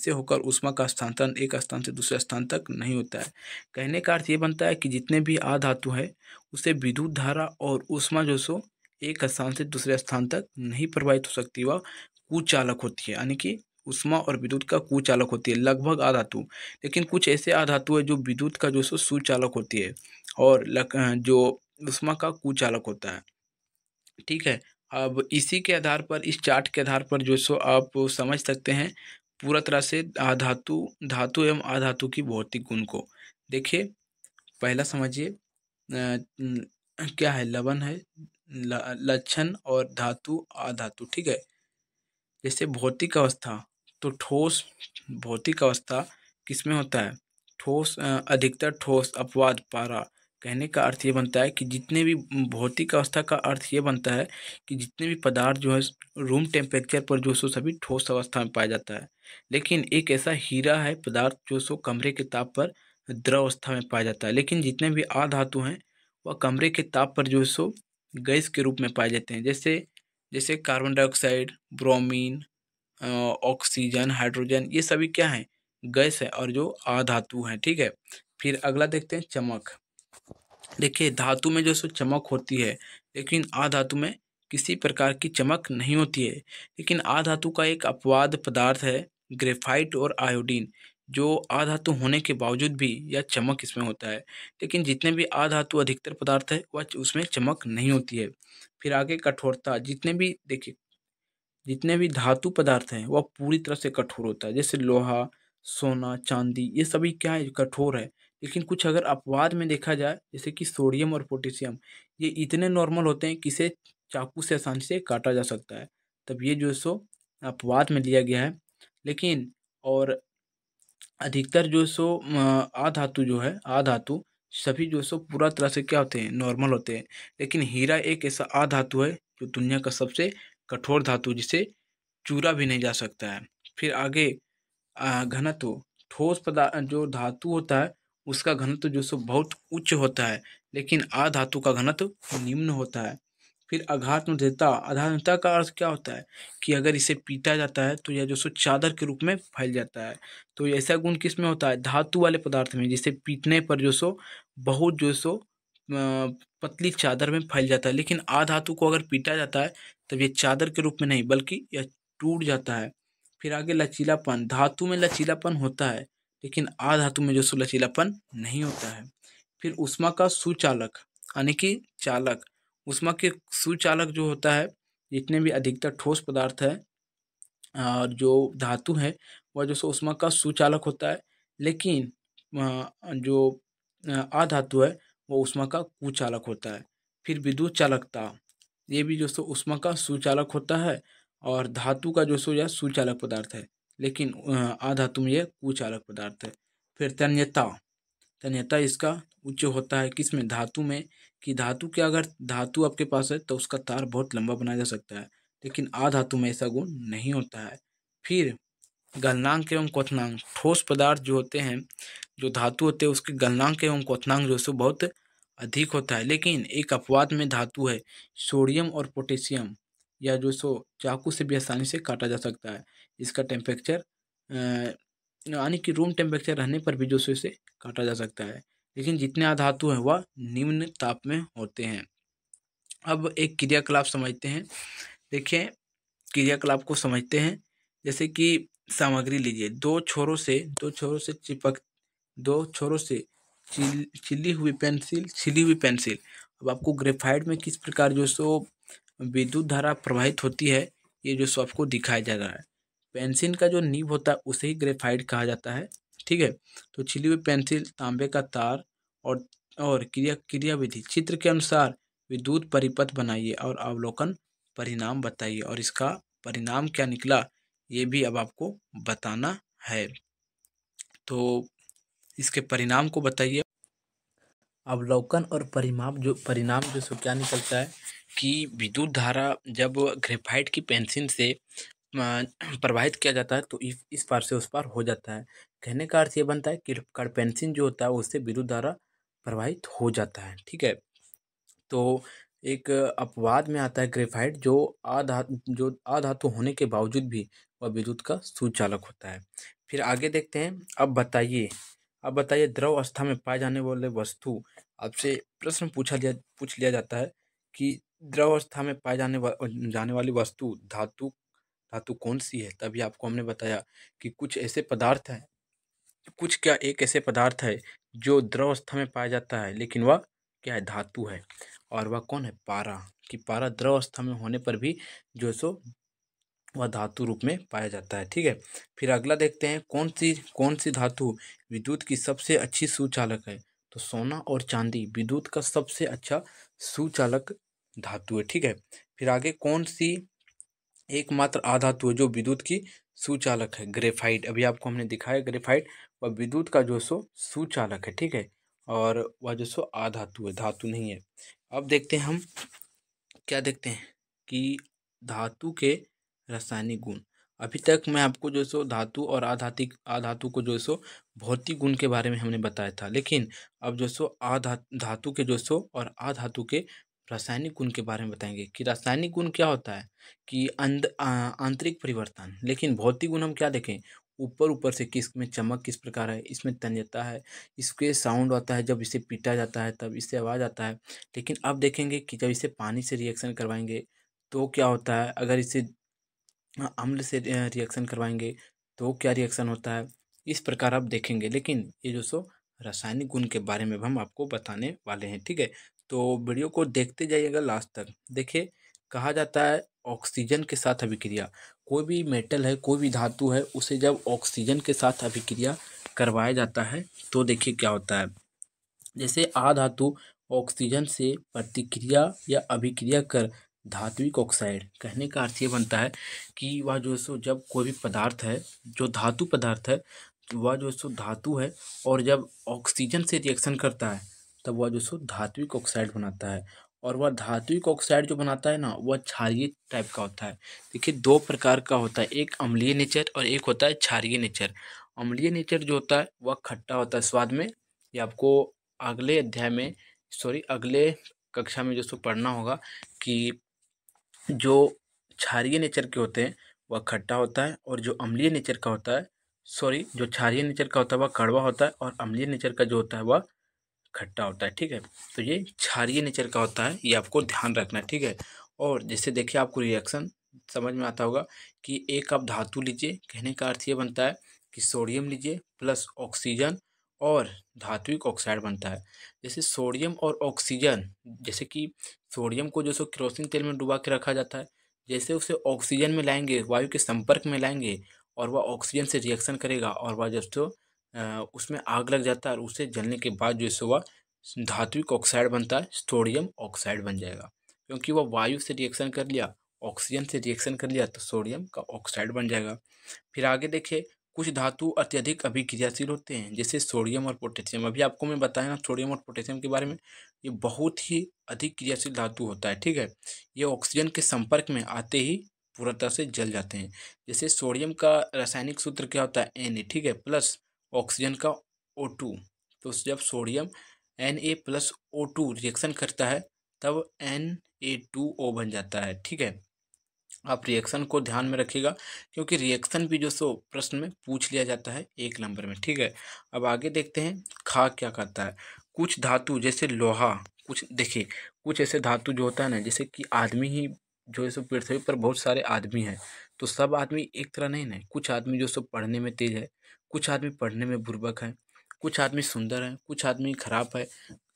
होकर ऊष्मा का स्थानांतरण एक स्थान से दूसरे स्थान तक नहीं होता है। कहने का अर्थ ये बनता है कि जितने भी अधातु है उसे विद्युत धारा और ऊष्मा जो सो एक स्थान से दूसरे स्थान तक नहीं प्रवाहित हो सकती, वह कुचालक होती है। यानी कि ऊष्मा और विद्युत का कुचालक होती है लगभग अधातु। लेकिन कुछ ऐसे अधातु है जो विद्युत का जो सो सुचालक होती है और जो ऊष्मा का कुचालक होता है। ठीक है। अब इसी के आधार पर, इस चार्ट के आधार पर जो सो आप समझ सकते हैं पूरा तरह से धातु धातु एवं अधातु की भौतिक गुण को। देखिए, पहला समझिए, क्या है, लवण है, लक्षण और धातु अधातु। ठीक है। जैसे भौतिक अवस्था, तो ठोस भौतिक अवस्था किसमें होता है? ठोस, अधिकतर ठोस, अपवाद पारा। कहने का अर्थ ये बनता है कि जितने भी भौतिक अवस्था का अर्थ ये बनता है कि जितने भी पदार्थ जो है रूम टेम्परेचर पर जो सो सभी ठोस अवस्था में पाया जाता है। लेकिन एक ऐसा हीरा है पदार्थ जो सो कमरे के ताप पर द्रव अवस्था में पाया जाता है। लेकिन जितने भी अधातु हैं वह कमरे के ताप पर जो है सो गैस के रूप में पाए जाते हैं। जैसे जैसे carbon dioxide, bromine, oxygen, hydrogen, ये सभी क्या हैं? गैस है और जो अधातु हैं। ठीक है। फिर अगला देखते हैं, चमक। देखिए, धातु में जो सो चमक होती है लेकिन अधातु में किसी प्रकार की चमक नहीं होती है। लेकिन अधातु का एक अपवाद पदार्थ है ग्रेफाइट और आयोडीन, जो अधातु होने के बावजूद भी यह चमक इसमें होता है। लेकिन जितने भी अधातु अधिकतर पदार्थ है वह उसमें चमक नहीं होती है। फिर आगे कठोरता, जितने भी धातु पदार्थ हैं वह पूरी तरह से कठोर होता है। जैसे लोहा, सोना, चांदी, ये सभी क्या है? कठोर है। लेकिन कुछ अगर अपवाद में देखा जाए, जैसे कि सोडियम और पोटेशियम, ये इतने नॉर्मल होते हैं कि इसे चाकू से आसानी से काटा जा सकता है। तब ये जो है सो अपवाद में लिया गया है। लेकिन और अधिकतर जो सो अधातु जो है, अधातु सभी जो सो पूरा तरह से क्या होते हैं? नॉर्मल होते हैं। लेकिन हीरा एक ऐसा अधातु है जो दुनिया का सबसे कठोर धातु, जिसे चूरा भी नहीं जा सकता है। फिर आगे घनत्व, ठोस पदार्थ जो धातु होता है उसका घनत्व जो सो बहुत उच्च होता है, लेकिन अधातु का घनत्व निम्न होता है। फिर आघातमृता, आघातमृता का अर्थ क्या होता है कि अगर इसे पीटा जाता है तो यह जो सो चादर के रूप में फैल जाता है। तो ऐसा गुण किस में होता है? धातु वाले पदार्थ में, जिसे पीटने पर जो सो बहुत जो सो पतली चादर में फैल जाता है। लेकिन अधातु को अगर पीटा जाता है तब ये चादर के रूप में नहीं बल्कि यह टूट जाता है। फिर आगे लचीलापन, धातु में लचीलापन होता है लेकिन अधातु में जो सो लचीलापन नहीं होता है। फिर ऊष्मा का सुचालक यानी कि चालक, ऊष्मा के सुचालक जो होता है, जितने भी अधिकतर ठोस पदार्थ है और जो धातु है वह जो सो ऊष्मा का सुचालक होता है, लेकिन जो अधातु है वो ऊष्मा का कुचालक होता है। फिर विद्युत चालकता, ये भी जो सो ऊष्मा का सुचालक होता है और धातु का जो सो यह सुचालक पदार्थ है, लेकिन अधातु में यह कुचालक पदार्थ है। फिर तन्यता, तन्यता इसका उच्च होता है किसमें, धातु में, कि धातु के अगर धातु आपके पास है तो उसका तार बहुत लंबा बनाया जा सकता है, लेकिन अधातु में ऐसा गुण नहीं होता है। फिर गलनांक एवं क्वथनांक, ठोस पदार्थ जो होते हैं, जो धातु होते हैं उसके गलनांक एवं क्वथनांक जो सो बहुत अधिक होता है, लेकिन एक अपवाद में धातु है सोडियम और पोटेशियम, या जो सो चाकू से भी आसानी से काटा जा सकता है। इसका टेम्परेचर यानी कि रूम टेम्परेचर रहने पर भी जो सो इसे काटा जा सकता है, लेकिन जितने अधातु हैं वह निम्न ताप में होते हैं। अब एक क्रियाकलाप समझते हैं। देखिए क्रियाकलाप को समझते हैं, जैसे कि सामग्री लीजिए, दो छोरों से छिली हुई पेंसिल। अब आपको ग्रेफाइट में किस प्रकार जो सो विद्युत धारा प्रवाहित होती है, ये जो सो आपको दिखाया जा रहा है। पेंसिल का जो नीब होता है उसे ही ग्रेफाइट कहा जाता है, ठीक है। तो छिली हुई पेंसिल, तांबे का तार और क्रियाविधि चित्र के अनुसार विद्युत परिपथ बनाइए और अवलोकन परिणाम बताइए, और इसका परिणाम क्या निकला ये भी अब आपको बताना है। तो इसके परिणाम को बताइए। अवलोकन और परिणाम जो सो क्या निकलता है कि विद्युत धारा जब ग्रेफाइट की पेंसिल से प्रवाहित किया जाता है तो इस पार से उस पार हो जाता है। कहने का अर्थ ये बनता है कि पेंसिल जो होता है उससे विद्युत धारा प्रवाहित हो जाता है, ठीक है। तो एक अपवाद में आता है ग्रेफाइट, जो अधातु होने के बावजूद भी वह विद्युत का सुचालक होता है। फिर आगे देखते हैं। अब बताइए द्रव अवस्था में पाए जाने वाले वस्तु, आपसे प्रश्न पूछ लिया जाता है कि द्रव अवस्था में पाए जाने वाली वस्तु धातु कौन सी है। तभी आपको हमने बताया कि कुछ क्या एक ऐसे पदार्थ है जो द्रव अवस्था में पाया जाता है लेकिन वह क्या है, धातु है। और वह कौन है, पारा, कि पारा द्रव अवस्था में होने पर भी जो सो वह धातु रूप में पाया जाता है, ठीक है। फिर अगला देखते हैं, कौन सी धातु विद्युत की सबसे अच्छी सुचालक है। तो सोना और चांदी विद्युत का सबसे अच्छा सुचालक धातु है, ठीक है। फिर आगे कौन सी एकमात्र अधातु है जो विद्युत की सुचालक है, ग्रेफाइट। अभी आपको हमने दिखाया ग्रेफाइट वह विद्युत का जो सो सुचालक है, ठीक है। और वह जो सो अधातु है, धातु नहीं है। अब देखते हैं हम क्या देखते हैं कि धातु के रासायनिक गुण। अभी तक मैं आपको जो सो धातु और अधातु को जो सो भौतिक गुण के बारे में हमने बताया था, लेकिन अब जो सो धातु के जो सो और अधातु के रासायनिक गुण के बारे में बताएंगे कि रासायनिक गुण क्या होता है, कि आंतरिक परिवर्तन। लेकिन भौतिक गुण हम क्या देखें, ऊपर से किस में चमक किस प्रकार है, इसमें तन्यता है, इसके साउंड आता है जब इसे पीटा जाता है तब इससे आवाज़ आता है। लेकिन अब देखेंगे कि जब इसे पानी से रिएक्शन करवाएंगे तो क्या होता है, अगर इसे अम्ल से रिएक्शन करवाएंगे तो क्या रिएक्शन होता है, इस प्रकार आप देखेंगे। लेकिन ये जो सो रासायनिक गुण के बारे में हम आपको बताने वाले हैं, ठीक है। तो वीडियो को देखते जाइएगा लास्ट तक। देखिए कहा जाता है ऑक्सीजन के साथ अभिक्रिया, कोई भी मेटल है, कोई भी धातु है, उसे जब ऑक्सीजन के साथ अभिक्रिया करवाया जाता है तो देखिए क्या होता है। जैसे अधातु ऑक्सीजन से प्रतिक्रिया या अभिक्रिया कर धात्विक ऑक्साइड, कहने का अर्थ ये बनता है कि वह जो सो जब कोई भी पदार्थ है जो धातु पदार्थ है, वह जो सो धातु है और जब ऑक्सीजन से रिएक्शन करता है तब वह जो सो धात्विक ऑक्साइड बनाता है। और वह धात्विक ऑक्साइड जो बनाता है ना वह क्षारीय टाइप का होता है। देखिए दो प्रकार का होता है, एक अम्लीय नेचर और एक होता है क्षारीय नेचर। अम्लीय नेचर जो होता है वह खट्टा होता है स्वाद में, ये आपको अगले कक्षा में जो सो पढ़ना होगा कि जो क्षारीय नेचर के होते हैं वह खट्टा होता है और जो अम्लीय नेचर का होता है जो क्षारीय नेचर का होता है वह कड़वा होता है और अम्लीय नेचर का जो होता है वह खट्टा होता है, ठीक है। तो ये क्षारीय नेचर का होता है, ये आपको ध्यान रखना है, ठीक है। और जैसे देखिए आपको रिएक्शन समझ में आता होगा कि एक आप धातु लीजिए, कहने का अर्थ ये बनता है कि सोडियम लीजिए प्लस ऑक्सीजन और धात्विक ऑक्साइड बनता है। जैसे सोडियम और ऑक्सीजन, जैसे कि सोडियम को जो सो केरोसिन तेल में डुबा के रखा जाता है, जैसे उसे ऑक्सीजन में लाएंगे, वायु के संपर्क में लाएंगे और वह ऑक्सीजन से रिएक्शन करेगा और वह जब तो उसमें आग लग जाता है और उसे जलने के बाद जो है वह धात्विक ऑक्साइड बनता है, सोडियम ऑक्साइड बन जाएगा। क्योंकि वह वायु से रिएक्शन कर लिया, ऑक्सीजन से रिएक्शन कर लिया, तो सोडियम का ऑक्साइड बन जाएगा। फिर आगे देखिए, कुछ धातु अत्यधिक अभिक्रियाशील होते हैं, जैसे सोडियम और पोटेशियम। अभी आपको मैं बताया ना सोडियम और पोटेशियम के बारे में, ये बहुत ही अधिक क्रियाशील धातु होता है, ठीक है। ये ऑक्सीजन के संपर्क में आते ही पूरा तरह से जल जाते हैं। जैसे सोडियम का रासायनिक सूत्र क्या होता है, Na, ठीक है, प्लस ऑक्सीजन का O2। तो जब sodium Na plus O2 reaction करता है तब Na2O बन जाता है, ठीक है। आप रिएक्शन को ध्यान में रखिएगा, क्योंकि रिएक्शन भी जो सो प्रश्न में पूछ लिया जाता है 1 नंबर में, ठीक है। अब आगे देखते हैं खाक क्या करता है। कुछ धातु जैसे लोहा, कुछ देखिए, कुछ ऐसे धातु जो होता है ना, जैसे कि आदमी ही जो है सो पृथ्वी पर बहुत सारे आदमी हैं, तो सब आदमी एक तरह नहीं ना, कुछ आदमी जो सो पढ़ने में तेज है, कुछ आदमी पढ़ने में बुर्बक है, कुछ आदमी सुंदर है, कुछ आदमी खराब है।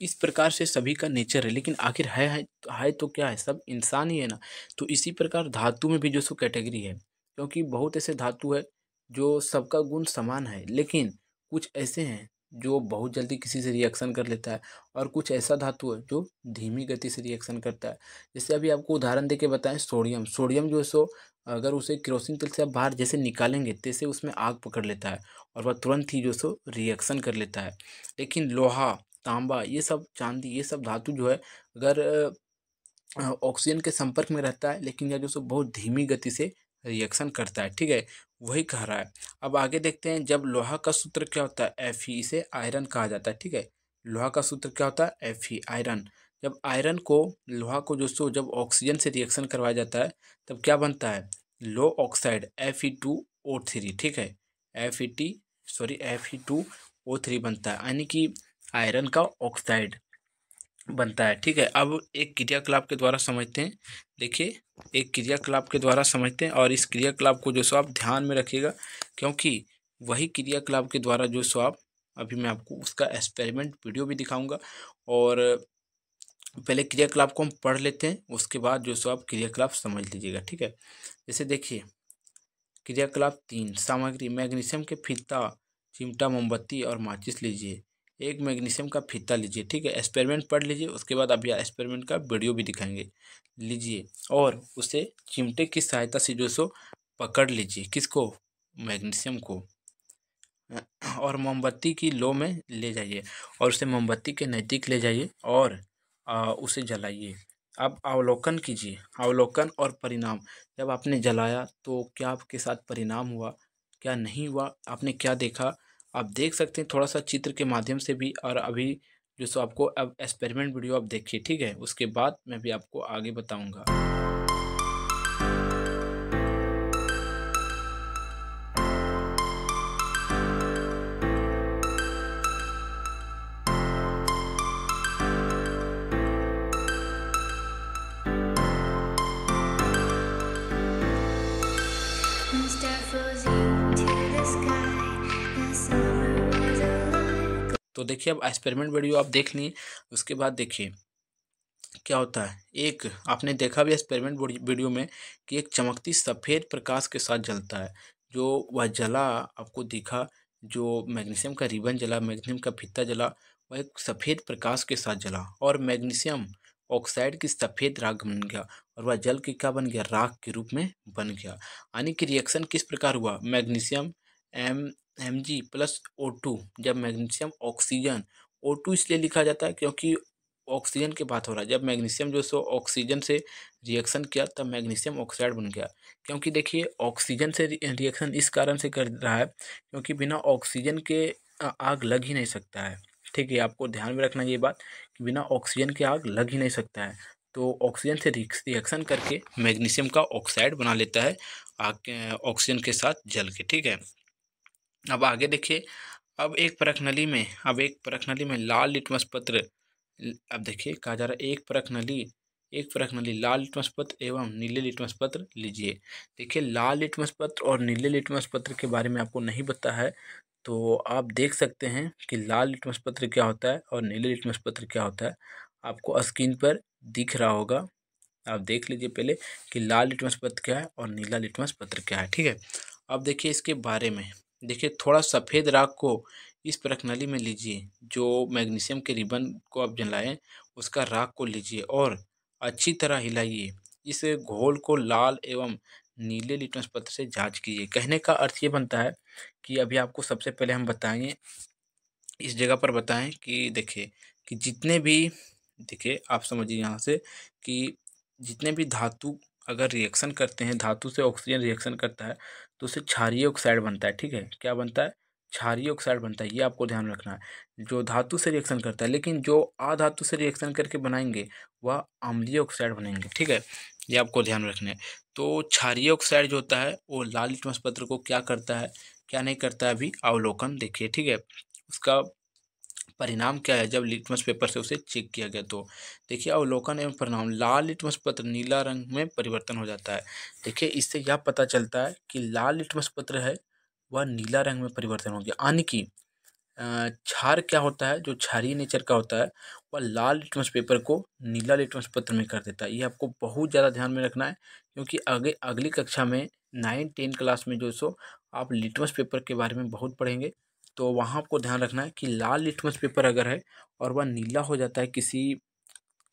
इस प्रकार से सभी का नेचर है, लेकिन आखिर है तो क्या है, सब इंसान ही है ना। तो इसी प्रकार धातु में भी जो सो कैटेगरी है, क्योंकि बहुत ऐसे धातु है जो सबका गुण समान है, लेकिन कुछ ऐसे हैं जो बहुत जल्दी किसी से रिएक्शन कर लेता है और कुछ ऐसा धातु है जो धीमी गति से रिएक्शन करता है। जैसे अभी आपको उदाहरण देके बताएं, सोडियम सोडियम जो है सो अगर उसे केरोसिन तेल से आप बाहर जैसे निकालेंगे, तैसे उसमें आग पकड़ लेता है और वह तुरंत ही जो सो रिएक्शन कर लेता है। लेकिन लोहा, तांबा, ये सब चांदी, ये सब धातु जो है, अगर ऑक्सीजन के संपर्क में रहता है, लेकिन यह जो सो बहुत धीमी गति से रिएक्शन करता है, ठीक है, वही कह रहा है। अब आगे देखते हैं, जब लोहा का सूत्र क्या होता है, Fe, इसे आयरन कहा जाता है, ठीक है। लोहा का सूत्र क्या होता है, Fe, आयरन। जब आयरन को, लोहा को जो सो जब ऑक्सीजन से रिएक्शन करवाया जाता है, तब क्या बनता है, लो ऑक्साइड Fe2O3, ठीक है, Fe2O3 बनता है, यानी कि आयरन का ऑक्साइड बनता है, ठीक है। अब एक क्रियाकलाप के द्वारा समझते हैं। देखिए, एक क्रियाकलाप के द्वारा समझते हैं और इस क्रियाकलाप को जो सो आप ध्यान में रखिएगा, क्योंकि वही क्रियाकलाप के द्वारा जो सो आप, अभी मैं आपको उसका एक्सपेरिमेंट वीडियो भी दिखाऊंगा। और पहले क्रियाकलाप को हम पढ़ लेते हैं, उसके बाद जो सो आप क्रियाकलाप समझ लीजिएगा, ठीक है। जैसे देखिए, क्रियाकलाप 3, सामग्री मैग्नीशियम के फीता, चिमटा, मोमबत्ती और माचिस लीजिए। एक मैग्नीशियम का फीता लीजिए, ठीक है। एक्सपेरिमेंट पढ़ लीजिए, उसके बाद अभी एक्सपेरिमेंट का वीडियो भी दिखाएंगे। लीजिए और उसे चिमटे की सहायता से जो सो पकड़ लीजिए, किसको, मैग्नीशियम को, और मोमबत्ती की लो में ले जाइए और उसे मोमबत्ती के नज़दीक ले जाइए और उसे जलाइए। अब अवलोकन कीजिए, अवलोकन और परिणाम। जब आपने जलाया तो क्या आपके साथ परिणाम हुआ, क्या नहीं हुआ, आपने क्या देखा, आप देख सकते हैं थोड़ा सा चित्र के माध्यम से भी। और अभी जो सो आपको अब एक्सपेरिमेंट वीडियो आप देखिए, ठीक है, उसके बाद मैं भी आपको आगे बताऊंगा। तो देखिए, अब एक्सपेरिमेंट वीडियो आप देख लिए, उसके बाद देखिए क्या होता है। एक आपने देखा भी एक्सपेरिमेंट वीडियो में कि एक चमकती सफ़ेद प्रकाश के साथ जलता है, जो वह जला आपको दिखा, जो मैग्नीशियम का रिबन जला, मैग्नीशियम का फीता जला, वह एक सफ़ेद प्रकाश के साथ जला और मैग्नीशियम ऑक्साइड की सफ़ेद राख बन गया और वह जल के क्या बन गया, राख के रूप में बन गया। यानी कि रिएक्शन किस प्रकार हुआ, मैग्नीशियम Mg प्लस O2, जब मैग्नीशियम ऑक्सीजन, O2 इसलिए लिखा जाता है क्योंकि ऑक्सीजन की बात हो रहा है। जब मैग्नीशियम जो सो ऑक्सीजन से रिएक्शन किया तब मैग्नीशियम ऑक्साइड बन गया। क्योंकि देखिए, ऑक्सीजन से रिएक्शन इस कारण से कर रहा है क्योंकि बिना ऑक्सीजन के आग लग ही नहीं सकता है, ठीक है। आपको ध्यान में रखना ये बात कि बिना ऑक्सीजन के आग लग ही नहीं सकता है। तो ऑक्सीजन से रिएक्शन करके मैग्नीशियम का ऑक्साइड बना लेता है आग ऑक्सीजन के साथ जल के, ठीक है। अब आगे देखिए, अब एक परख नली में लाल लिटमस पत्र, अब देखिए कहा जा रहा है, एक परख नली एक प्रश्नावली लाल लिटमस पत्र एवं नीले लिटमस पत्र लीजिए। देखिए, लाल लिटमस पत्र और नीले लिटमस पत्र के बारे में आपको नहीं पता है तो आप देख सकते हैं कि लाल लिटमस पत्र क्या होता है और नीले लिटमस पत्र क्या होता है। आपको स्क्रीन पर दिख रहा होगा, आप देख लीजिए पहले कि लाल लिटमस पत्र क्या है और नीला लिटमस पत्र क्या है। ठीक है, अब देखिए इसके बारे में। देखिए, थोड़ा सफ़ेद राख को इस प्रश्नावली में लीजिए, जो मैग्नीशियम के रिबन को आप जलाएं उसका राख को लीजिए और अच्छी तरह हिलाइए। इस घोल को लाल एवं नीले लिटमस पत्र से जांच कीजिए। कहने का अर्थ ये बनता है कि अभी आपको सबसे पहले हम बताएंगे, इस जगह पर बताएं कि देखिए कि जितने भी, देखिए आप समझिए यहाँ से कि जितने भी धातु अगर रिएक्शन करते हैं, धातु से ऑक्सीजन रिएक्शन करता है तो उससे क्षारीय ऑक्साइड बनता है। ठीक है, क्या बनता है? क्षारीय ऑक्साइड बनता है। ये आपको ध्यान रखना है, जो धातु से रिएक्शन करता है। लेकिन जो अधातु से रिएक्शन करके बनाएंगे वह अम्लीय ऑक्साइड बनेंगे। ठीक है, ये आपको ध्यान रखना है। तो क्षारीय ऑक्साइड जो होता है वो लाल लिटमस पत्र को क्या करता है, क्या नहीं करता है, अभी अवलोकन देखिए। ठीक है, उसका परिणाम क्या है जब लिटमस पेपर से उसे चेक किया गया तो देखिए अवलोकन एवं परिणाम, लाल लिटमस पत्र नीला रंग में परिवर्तन हो जाता है। देखिए, इससे यह पता चलता है कि लाल लिटमस पत्र है वह नीला रंग में परिवर्तन हो गया। यानी कि क्षार क्या होता है, जो क्षारीय नेचर का होता है वह लाल लिटमस पेपर को नीला लिटमस पत्र में कर देता है। ये आपको बहुत ज़्यादा ध्यान में रखना है, क्योंकि आगे अगली कक्षा में 9-10 क्लास में जो सो आप लिटमस पेपर के बारे में बहुत पढ़ेंगे। तो वहाँ आपको ध्यान रखना है कि लाल लिटमस पेपर अगर है और वह नीला हो जाता है किसी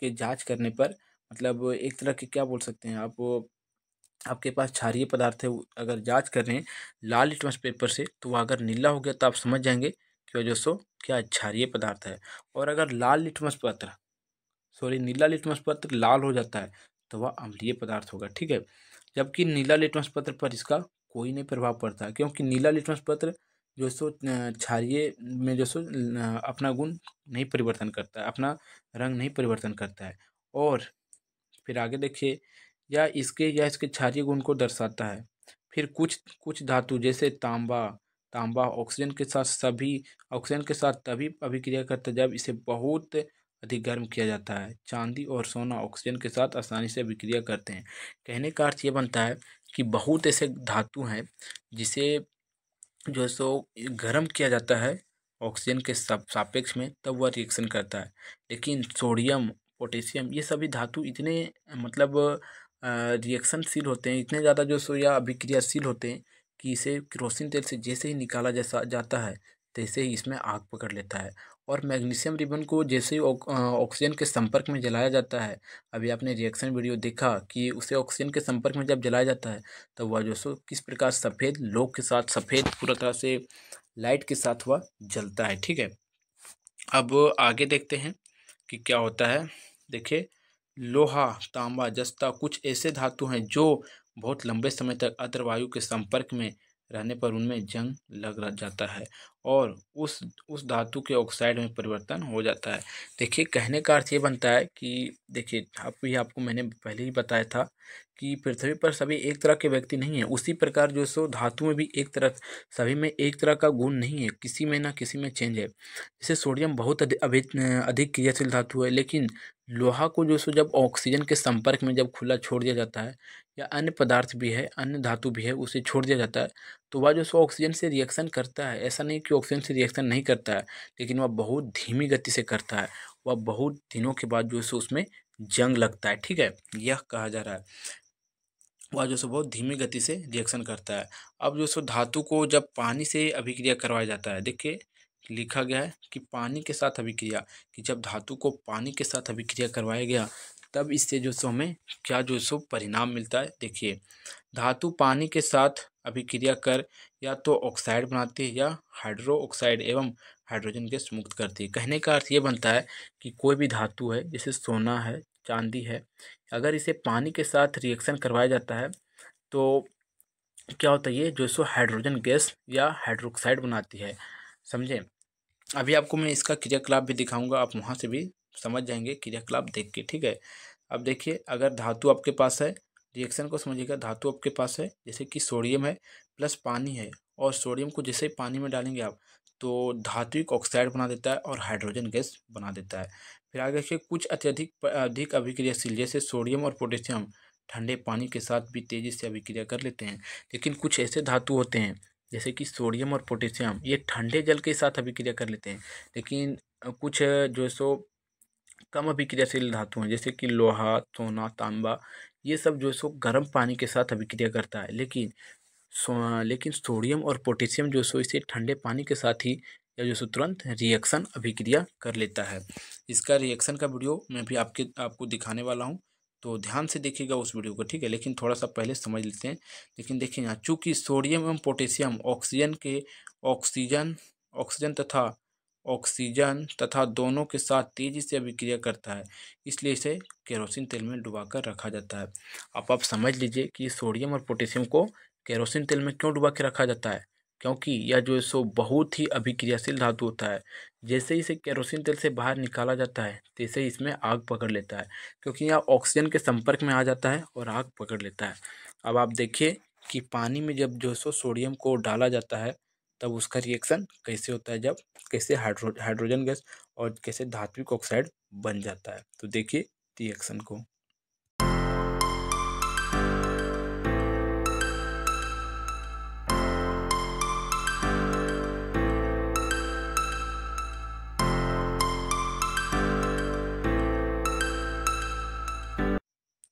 के जांच करने पर, मतलब एक तरह के क्या बोल सकते हैं आप, आपके पास क्षारीय पदार्थ है, अगर जांच कर रहे हैं लाल लिटमस पेपर से तो वह अगर नीला हो गया तो आप समझ जाएंगे कि वजह से क्या क्षारीय पदार्थ है। और अगर लाल लिटमस पत्र, सॉरी नीला लिटमस पत्र लाल हो जाता है तो वह अम्लीय पदार्थ होगा। ठीक है, जबकि नीला लिटमस पत्र पर इसका कोई नहीं प्रभाव पड़ता है, क्योंकि नीला लिटमस पत्र जो सो क्षारीय में जो सो अपना गुण नहीं परिवर्तन करता है, अपना रंग नहीं परिवर्तन करता है। और फिर आगे देखिए, या इसके क्षारीय गुण को दर्शाता है। फिर कुछ कुछ धातु जैसे तांबा, ऑक्सीजन के साथ तभी अभिक्रिया करता है जब इसे बहुत अधिक गर्म किया जाता है। चांदी और सोना ऑक्सीजन के साथ आसानी से अभिक्रिया करते हैं। कहने का अर्थ ये बनता है कि बहुत ऐसे धातु हैं जिसे जो है सो गर्म किया जाता है ऑक्सीजन के सापेक्ष में, तब वह रिएक्शन करता है। लेकिन सोडियम, पोटेशियम, ये सभी धातु इतने मतलब रिएक्शनशील होते हैं, इतने ज़्यादा जो सो या अभिक्रियाशील होते हैं कि इसे केरोसिन तेल से जैसे ही निकाला जैसा जाता है तैसे ही इसमें आग पकड़ लेता है। और मैग्नीशियम रिबन को जैसे ही ऑक्सीजन के संपर्क में जलाया जाता है, अभी आपने रिएक्शन वीडियो देखा कि उसे ऑक्सीजन के संपर्क में जब जलाया जाता है तब वह जो सो किस प्रकार सफ़ेद लौ के साथ, सफ़ेद पूरा तरह से लाइट के साथ वह जलता है। ठीक है, अब आगे देखते हैं कि क्या होता है। देखिए, लोहा, तांबा, जस्ता कुछ ऐसे धातु हैं जो बहुत लंबे समय तक आर्द्र वायु के संपर्क में रहने पर उनमें जंग लग जाता है और उस धातु के ऑक्साइड में परिवर्तन हो जाता है। देखिए, कहने का अर्थ ये बनता है कि देखिए आपको मैंने पहले ही बताया था कि पृथ्वी पर सभी एक तरह के व्यक्ति नहीं हैं। उसी प्रकार जो सो धातु में भी एक तरह, सभी में एक तरह का गुण नहीं है, किसी में ना किसी में चेंज है। जैसे सोडियम बहुत अधिक क्रियाशील धातु है, लेकिन लोहा को जो सो जब ऑक्सीजन के संपर्क में जब खुला छोड़ दिया जाता है, या अन्य पदार्थ भी है, अन्य धातु भी है, उसे छोड़ दिया जाता है तो वह जो सो ऑक्सीजन से रिएक्शन करता है। ऐसा नहीं कि ऑक्सीजन से रिएक्शन नहीं करता है, लेकिन वह बहुत धीमी गति से करता है। वह बहुत दिनों के बाद जो सो उसमें जंग लगता है। ठीक है, यह कहा जा रहा है वह जो सो बहुत धीमी गति से रिएक्शन करता है। अब जो सो धातु को जब पानी से अभिक्रिया करवाया जाता है, देखिए लिखा गया है कि पानी के साथ अभिक्रिया, कि जब धातु को पानी के साथ अभिक्रिया करवाया गया तब इससे जो सो हमें क्या जो सो परिणाम मिलता है। देखिए, धातु पानी के साथ अभिक्रिया कर या तो ऑक्साइड बनाती है या हाइड्रो ऑक्साइड एवं हाइड्रोजन गैस मुक्त करती है। कहने का अर्थ ये बनता है कि कोई भी धातु है, जैसे सोना है, चांदी है, अगर इसे पानी के साथ रिएक्शन करवाया जाता है तो क्या होता है, ये जो सो हाइड्रोजन गैस या हाइड्रोक्साइड बनाती है। समझे? अभी आपको मैं इसका क्रियाकलाप भी दिखाऊंगा, आप वहाँ से भी समझ जाएंगे क्रियाकलाप देख के। ठीक है, अब देखिए, अगर धातु आपके पास है, रिएक्शन को समझिएगा, धातु आपके पास है जैसे कि सोडियम है प्लस पानी है, और सोडियम को जैसे ही पानी में डालेंगे आप तो धात्विक ऑक्साइड बना देता है और हाइड्रोजन गैस बना देता है। फिर आगे देखिए कुछ अधिक अभिक्रियाशील जैसे सोडियम और पोटेशियम ठंडे पानी के साथ भी तेजी से अभिक्रिया कर लेते हैं। लेकिन कुछ ऐसे धातु होते हैं जैसे कि सोडियम और पोटेशियम ये ठंडे जल के साथ अभिक्रिया कर लेते हैं। लेकिन कुछ जो सो कम अभिक्रियाशील धातु हैं जैसे कि लोहा, सोना, तांबा, ये सब जो सो गर्म पानी के साथ अभिक्रिया करता है। लेकिन सोडियम और पोटेशियम जो सो इसे ठंडे पानी के साथ ही या जो सो तुरंत रिएक्शन अभिक्रिया कर लेता है। इसका रिएक्शन का वीडियो मैं भी आपको दिखाने वाला हूँ, तो ध्यान से देखिएगा उस वीडियो को, ठीक है। लेकिन थोड़ा सा पहले समझ लेते हैं। लेकिन देखिए यहाँ चूंकि सोडियम एवं पोटेशियम ऑक्सीजन ऑक्सीजन तथा ऑक्सीजन तथा दोनों के साथ तेजी से अभिक्रिया करता है, इसलिए इसे केरोसिन तेल में डुबाकर रखा जाता है। आप समझ लीजिए कि सोडियम और पोटेशियम को केरोसिन तेल में क्यों डुबा के रखा जाता है, क्योंकि यह जो है सो बहुत ही अभिक्रियाशील धातु होता है। जैसे ही इसे केरोसिन तेल से बाहर निकाला जाता है तैसे ही इसमें आग पकड़ लेता है, क्योंकि यह ऑक्सीजन के संपर्क में आ जाता है और आग पकड़ लेता है। अब आप देखिए कि पानी में जब जो है सो सोडियम को डाला जाता है तब उसका रिएक्शन कैसे होता है, जब कैसे हाइड्रोजन गैस और कैसे धात्विक ऑक्साइड बन जाता है। तो देखिए रिएक्शन को।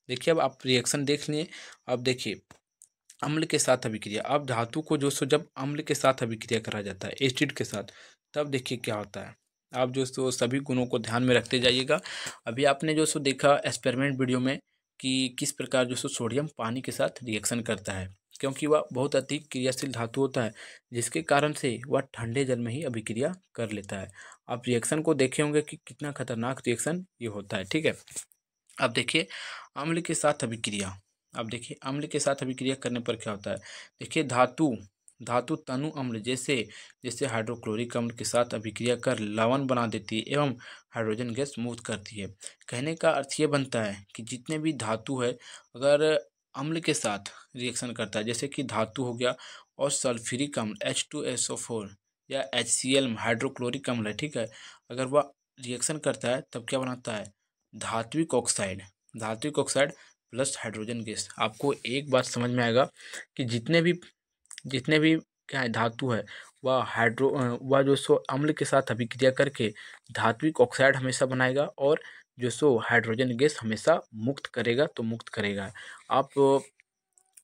देखिए अब आप रिएक्शन देख लिए। अब देखिए अम्ल के साथ अभिक्रिया। अब धातु को जो सो जब अम्ल के साथ अभिक्रिया करा जाता है एसिड के साथ, तब देखिए क्या होता है। आप जो सो सभी गुणों को ध्यान में रखते जाइएगा। अभी आपने जो सो देखा एक्सपेरिमेंट वीडियो में कि किस प्रकार जो सो सोडियम पानी के साथ रिएक्शन करता है, क्योंकि वह बहुत अधिक क्रियाशील धातु होता है जिसके कारण से वह ठंडे जल में ही अभिक्रिया कर लेता है। आप रिएक्शन को देखे होंगे कि कितना खतरनाक रिएक्शन ये होता है, ठीक है। अब देखिए अम्ल के साथ अभिक्रिया। अब देखिए अम्ल के साथ अभिक्रिया करने पर क्या होता है। देखिए धातु धातु तनु अम्ल जैसे जैसे हाइड्रोक्लोरिक अम्ल के साथ अभिक्रिया कर लवण बना देती है एवं हाइड्रोजन गैस मुक्त करती है। कहने का अर्थ ये बनता है कि जितने भी धातु है अगर अम्ल के साथ रिएक्शन करता है, जैसे कि धातु हो गया और सल्फ्यूरिक अम्ल H2SO4 या HCl हाइड्रोक्लोरिक अम्ल है, ठीक है। अगर वह रिएक्शन करता है तब क्या बनाता है, धात्विक ऑक्साइड प्लस हाइड्रोजन गैस। आपको एक बात समझ में आएगा कि जितने भी क्या है धातु है वह जो सो अम्ल के साथ अभिक्रिया करके धात्विक ऑक्साइड हमेशा बनाएगा और जो सो हाइड्रोजन गैस हमेशा मुक्त करेगा। आप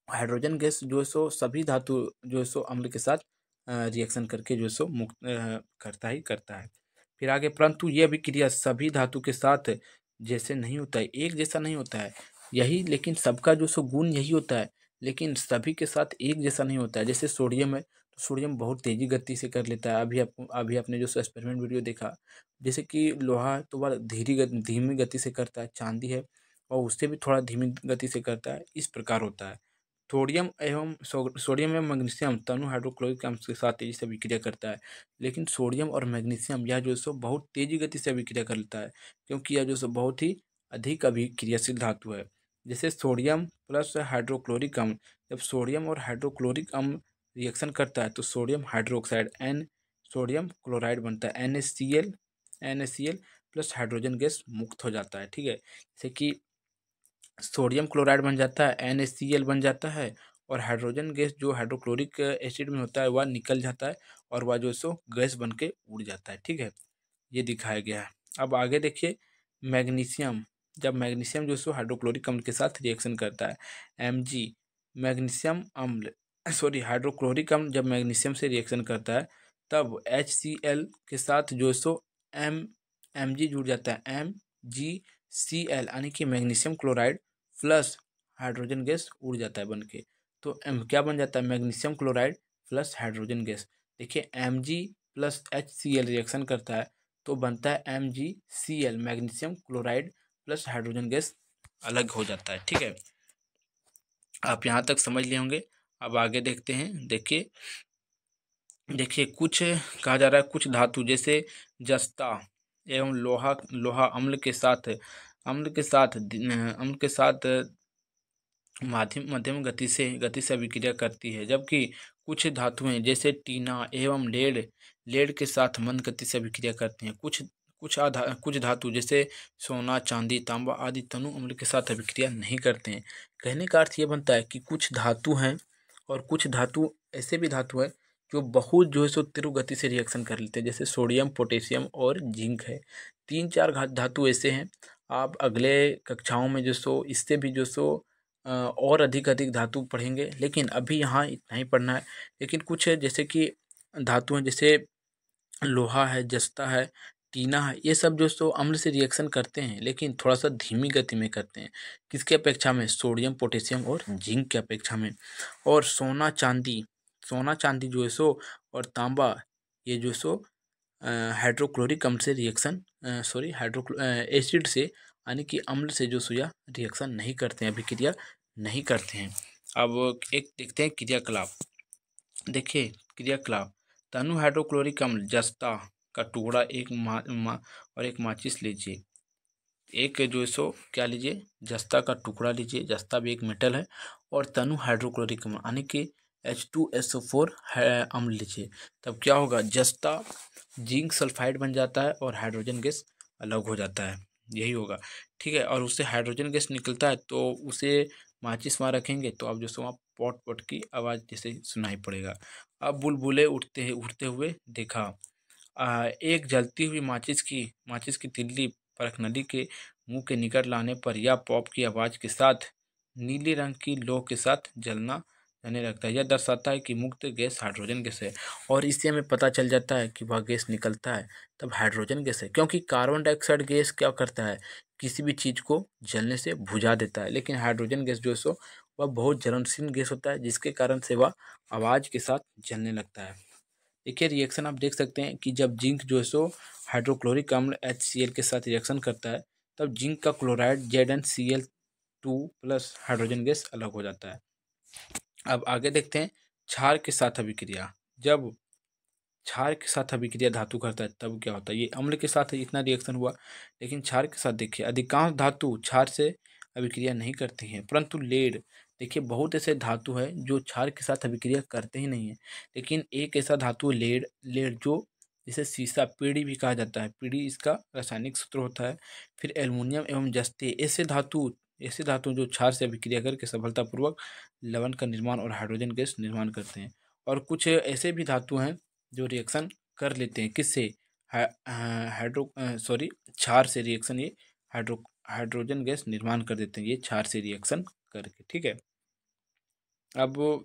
हाइड्रोजन गैस जो सो सभी धातु जो सो अम्ल के साथ रिएक्शन करके जो सो मुक्त करता है। फिर आगे परंतु ये अभिक्रिया सभी धातु के साथ जैसे नहीं होता है, एक जैसा नहीं होता है यही, लेकिन सबका जो सो गुण यही होता है, लेकिन सभी के साथ एक जैसा नहीं होता है। जैसे सोडियम है तो सोडियम बहुत तेजी गति से कर लेता है। अभी आपने जो सो एक्सपेरिमेंट वीडियो देखा, जैसे कि लोहा है तो वह धीमी गति से करता है, चांदी है और उससे भी थोड़ा धीमी गति से करता है। इस प्रकार होता है। सोडियम एवं मैग्नीशियम तनु हाइड्रोक्लोरिक अम्ल के साथ तेजी से अभिक्रिया करता है, लेकिन सोडियम और मैग्नीशियम यह जो सो बहुत तेजी गति से अभिक्रिया करता है, क्योंकि यह जो सो बहुत ही अधिक अभिक्रियाशील धातु है। जैसे सोडियम प्लस हाइड्रोक्लोरिक अम्ल, जब सोडियम और हाइड्रोक्लोरिक अम्ल रिएक्शन करता है तो सोडियम हाइड्रोक्साइड सोडियम क्लोराइड बनता है NaCl प्लस हाइड्रोजन गैस मुक्त हो जाता है, ठीक है। जैसे कि सोडियम क्लोराइड बन जाता है, NaCl बन जाता है और हाइड्रोजन गैस जो हाइड्रोक्लोरिक एसिड में होता है वह निकल जाता है और वह जो सो गैस बन के उड़ जाता है, ठीक है। ये दिखाया गया है। अब आगे देखिए मैग्नीशियम, जब मैग्नीशियम जो सो हाइड्रोक्लोरिक अम्ल के साथ रिएक्शन करता है Mg मैग्नीशियम अम्ल सॉरी हाइड्रोक्लोरिक अम्ल जब मैग्नीशियम से रिएक्शन करता है तब HCl के साथ जो सो Mg जुड़ जाता है MgCl, यानी कि magnesium chloride plus hydrogen gas उड़ जाता है बन के। तो क्या बन जाता है, magnesium chloride plus hydrogen gas. देखिए Mg प्लस HCl रिएक्शन करता है तो बनता है MgCl magnesium chloride plus hydrogen gas अलग हो जाता है, ठीक है। आप यहाँ तक समझ लिए होंगे। अब आगे देखते हैं। देखिए कुछ कहा जा रहा है कुछ धातु जैसे जस्ता एवं लोहा अम्ल के साथ मध्यम गति से अभिक्रिया करती है, जबकि कुछ धातुएं जैसे टीना एवं लेड लेड के साथ मंद गति से अभिक्रिया करती हैं। कुछ धातु जैसे सोना चांदी तांबा आदि तनु अम्ल के साथ अभिक्रिया नहीं करते हैं। कहने का अर्थ ये बनता है कि कुछ धातु हैं और कुछ धातु ऐसे भी धातु है जो बहुत जो है सो तीव्र गति से रिएक्शन कर लेते हैं, जैसे सोडियम पोटेशियम और जिंक है। 3-4 धातु ऐसे हैं। आप अगले कक्षाओं में जो सो इससे भी जो सो और अधिक अधिक धातु पढ़ेंगे, लेकिन अभी यहाँ इतना ही पढ़ना है। लेकिन कुछ जैसे कि धातु हैं जैसे लोहा है, जस्ता है, टीना है, ये सब जो सो अम्ल से रिएक्शन करते हैं, लेकिन थोड़ा सा धीमी गति में करते हैं। किसके अपेक्षा में? सोडियम पोटेशियम और जिंक के अपेक्षा में। और सोना चांदी जो है सो और तांबा ये जो सो हाइड्रोक्लोरिक अम्ल से रिएक्शन एसिड से यानी कि अम्ल से जो सुया रिएक्शन नहीं करते हैं, अभिक्रिया नहीं करते हैं। अब एक देखते हैं क्रियाकलाप। देखिए क्रियाकलाप, तनु हाइड्रोक्लोरिक अम्ल जस्ता का टुकड़ा और एक माचिस लीजिए। एक जो है सो क्या लीजिए? जस्ता का टुकड़ा लीजिए। जस्ता भी एक मेटल है। और तनु हाइड्रोक्लोरिक अम्ल यानी कि H2SO4 अम्ल लीजिए। तब क्या होगा? जस्ता जिंक सल्फाइड बन जाता है और हाइड्रोजन गैस अलग हो जाता है, यही होगा। ठीक है, और उससे हाइड्रोजन गैस निकलता है तो उसे माचिस वहाँ रखेंगे तो आप जो सो वहाँ पॉट पॉट की आवाज़ जैसे सुनाई पड़ेगा। अब बुलबुले उठते हुए देखा। एक जलती हुई माचिस की तिल्ली परखनली के मुंह के निकट लाने पर या पॉप की आवाज़ के साथ नीले रंग की लौ के साथ जलने लगता है। यह दर्शाता है कि मुक्त गैस हाइड्रोजन गैस है और इससे हमें पता चल जाता है कि वह गैस निकलता है तब हाइड्रोजन गैस है, क्योंकि कार्बन डाइऑक्साइड गैस क्या करता है? किसी भी चीज़ को जलने से बुझा देता है, लेकिन हाइड्रोजन गैस जो है सो वह बहुत ज्वलनशील गैस होता है, जिसके कारण से वह आवाज़ के साथ जलने लगता है। देखिए रिएक्शन आप देख सकते हैं कि जब जिंक जो है सो हाइड्रोक्लोरिक अम्ल HCl के साथ रिएक्शन करता है तब जिंक का chloride ZnCl2 plus hydrogen gas अलग हो जाता है। अब आगे देखते हैं क्षार के साथ अभिक्रिया। जब क्षार के साथ अभिक्रिया धातु करता है तब क्या होता है? ये अम्ल के साथ इतना रिएक्शन हुआ, लेकिन क्षार के साथ देखिए अधिकांश धातु क्षार से अभिक्रिया नहीं करती हैं, परंतु लेड देखिए बहुत ऐसे धातु है जो क्षार के साथ अभिक्रिया करते ही नहीं है। लेकिन एक ऐसा धातु है लेड लेड जो जिसे सीसा पीड़ी भी कहा जाता है, पीड़ी इसका रासायनिक सूत्र होता है। फिर एल्युमिनियम एवं जस्ते ऐसे धातु जो क्षार से अभिक्रिया करके सफलतापूर्वक लवण का निर्माण और हाइड्रोजन गैस निर्माण करते हैं। और कुछ ऐसे भी धातु हैं जो रिएक्शन कर लेते हैं किससे? क्षार से रिएक्शन ये हाइड्रोजन गैस निर्माण कर देते हैं, ये क्षार से रिएक्शन करके। ठीक है, अब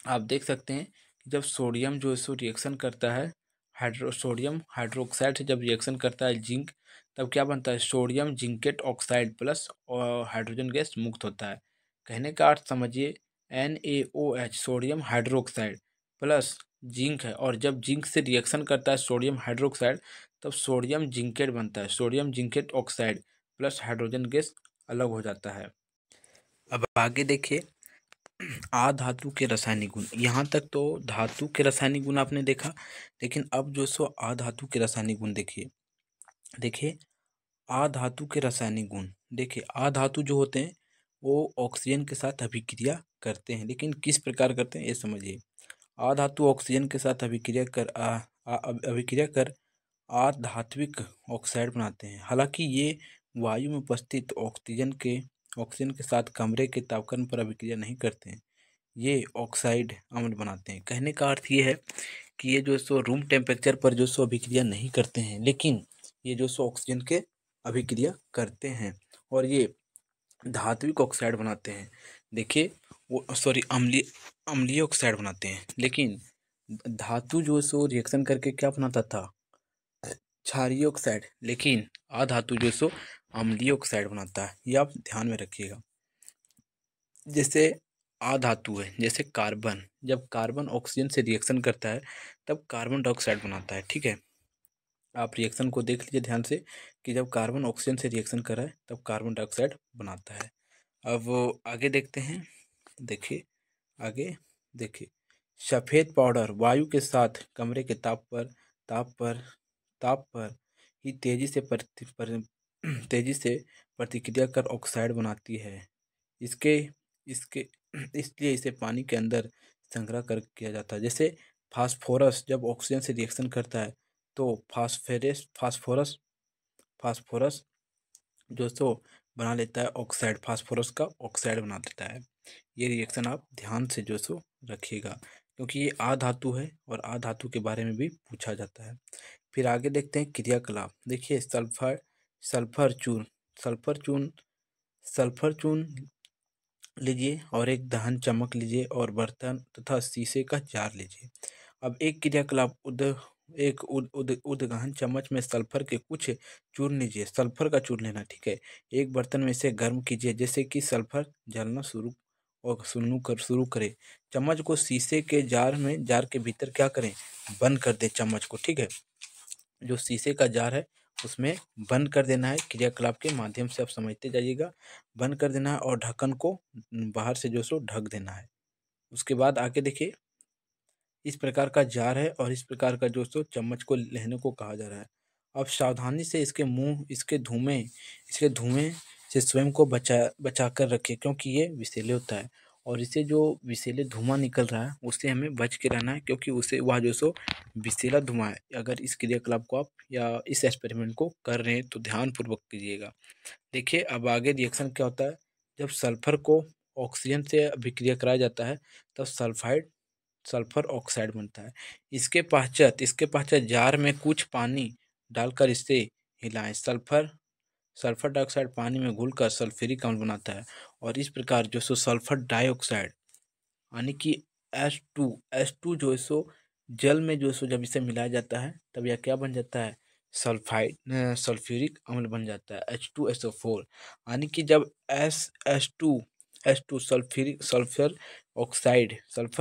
आप देख सकते हैं कि जब सोडियम जो है सो रिएक्शन करता है सोडियम हाइड्रोक्साइड से जब रिएक्शन करता है जिंक, तब क्या बनता है? सोडियम जिंकेट ऑक्साइड प्लस और हाइड्रोजन गैस मुक्त होता है। कहने का अर्थ समझिए, NaOH sodium hydroxide plus zinc है, और जब जिंक से रिएक्शन करता है सोडियम हाइड्रोक्साइड तब सोडियम जिंकेट बनता है। Sodium zincate oxide plus hydrogen gas अलग हो जाता है। अब आगे देखिए धातु के रासायनिक गुण। यहाँ तक तो धातु के रासायनिक गुण आपने देखा, लेकिन अब जो सो धातु के रासायनिक गुण देखिए धातु के रासायनिक गुण। देखिए धातु जो होते हैं वो ऑक्सीजन के साथ अभिक्रिया करते हैं, लेकिन किस प्रकार करते हैं ये समझिए। धातु ऑक्सीजन के साथ अभिक्रिया कर धात्विक ऑक्साइड बनाते हैं। हालांकि ये वायु में उपस्थित ऑक्सीजन के साथ कमरे के तापमान पर अभिक्रिया नहीं करते हैं, ये ऑक्साइड अम्ल बनाते हैं। कहने का अर्थ ये है कि ये जो सो रूम टेम्परेचर पर जो सो अभिक्रिया नहीं करते हैं, लेकिन ये जो सो ऑक्सीजन के अभिक्रिया करते हैं और ये धात्विक ऑक्साइड बनाते हैं। देखिए वो अम्लीय ऑक्साइड बनाते हैं, लेकिन धातु जो सो रिएक्शन करके क्या बनाता था? क्षारीय ऑक्साइड, लेकिन धातु जो सो अम्लीय ऑक्साइड बनाता है, ये आप ध्यान में रखिएगा। जैसे धातु है जैसे कार्बन, जब कार्बन ऑक्सीजन से रिएक्शन करता है तब कार्बन डाइऑक्साइड बनाता है। ठीक है, आप रिएक्शन को देख लीजिए ध्यान से कि जब कार्बन ऑक्सीजन से रिएक्शन कर रहा है तब कार्बन डाइऑक्साइड बनाता है। अब आगे देखते हैं। देखिए आगे देखिए सफ़ेद पाउडर वायु के साथ कमरे के ताप पर ही तेजी से प्रतिक्रिया कर ऑक्साइड बनाती है। इसके इसके इसलिए इसे पानी के अंदर संग्रह कर किया जाता है। जैसे फास्फोरस जब ऑक्सीजन से रिएक्शन करता है तो फास्फोरस फास्फोरस जो सो बना लेता है ऑक्साइड, फास्फोरस का ऑक्साइड बना देता है। ये रिएक्शन आप ध्यान से जो सो रखिएगा, क्योंकि ये आधातु है और आधातु के बारे में भी पूछा जाता है। फिर आगे देखते हैं क्रियाकलाप। देखिए सल्फर चूर्ण सल्फर चूर्ण सल्फर चूर्ण लीजिए और एक दहन चमक लीजिए और बर्तन तथा शीशे का जार लीजिए। अब एक क्रियाकलाप उद्गहन चम्मच में सल्फर के कुछ चूर्ण लीजिए, सल्फर का चूर्ण लेना, ठीक है। एक बर्तन में इसे गर्म कीजिए जैसे कि सल्फर जलना शुरू करे। चम्मच को शीशे के जार के भीतर क्या करें, बंद कर दे चम्मच को, ठीक है। जो शीशे का जार है उसमें बंद कर देना है। क्रियाकलाप के माध्यम से आप समझते जाइएगा। बंद कर देना है और ढक्कन को बाहर से जो सो ढक देना है। उसके बाद आगे देखिए, इस प्रकार का जार है और इस प्रकार का जो सो चम्मच को लेने को कहा जा रहा है। अब सावधानी से इसके धुएं से स्वयं को बचा कर रखिए, क्योंकि ये विषैले होता है और इससे जो विषैले धुआं निकल रहा है उससे हमें बच के रहना है, क्योंकि उससे वह जो सो विषैला धुआं है। अगर इस क्रियाकलाप को आप या इस एक्सपेरिमेंट को कर रहे हैं तो ध्यानपूर्वक कीजिएगा। देखिए अब आगे रिएक्शन क्या होता है। जब सल्फर को ऑक्सीजन से अभिक्रिया कराया जाता है तब सल्फर ऑक्साइड बनता है। इसके पश्चात जार में कुछ पानी डालकर इसे हिलाएं। सल्फर डाइऑक्साइड पानी में घुलकर सल्फ्यूरिक अम्ल बनाता है और इस प्रकार जो सो सल्फर डाइऑक्साइड यानी कि एच टू जो है सो जल में जो सो जब इसे मिलाया जाता है तब यह क्या बन जाता है, सल्फ्यूरिक अम्ल बन जाता है H2SO4। यानी कि जब एस टू सल्फर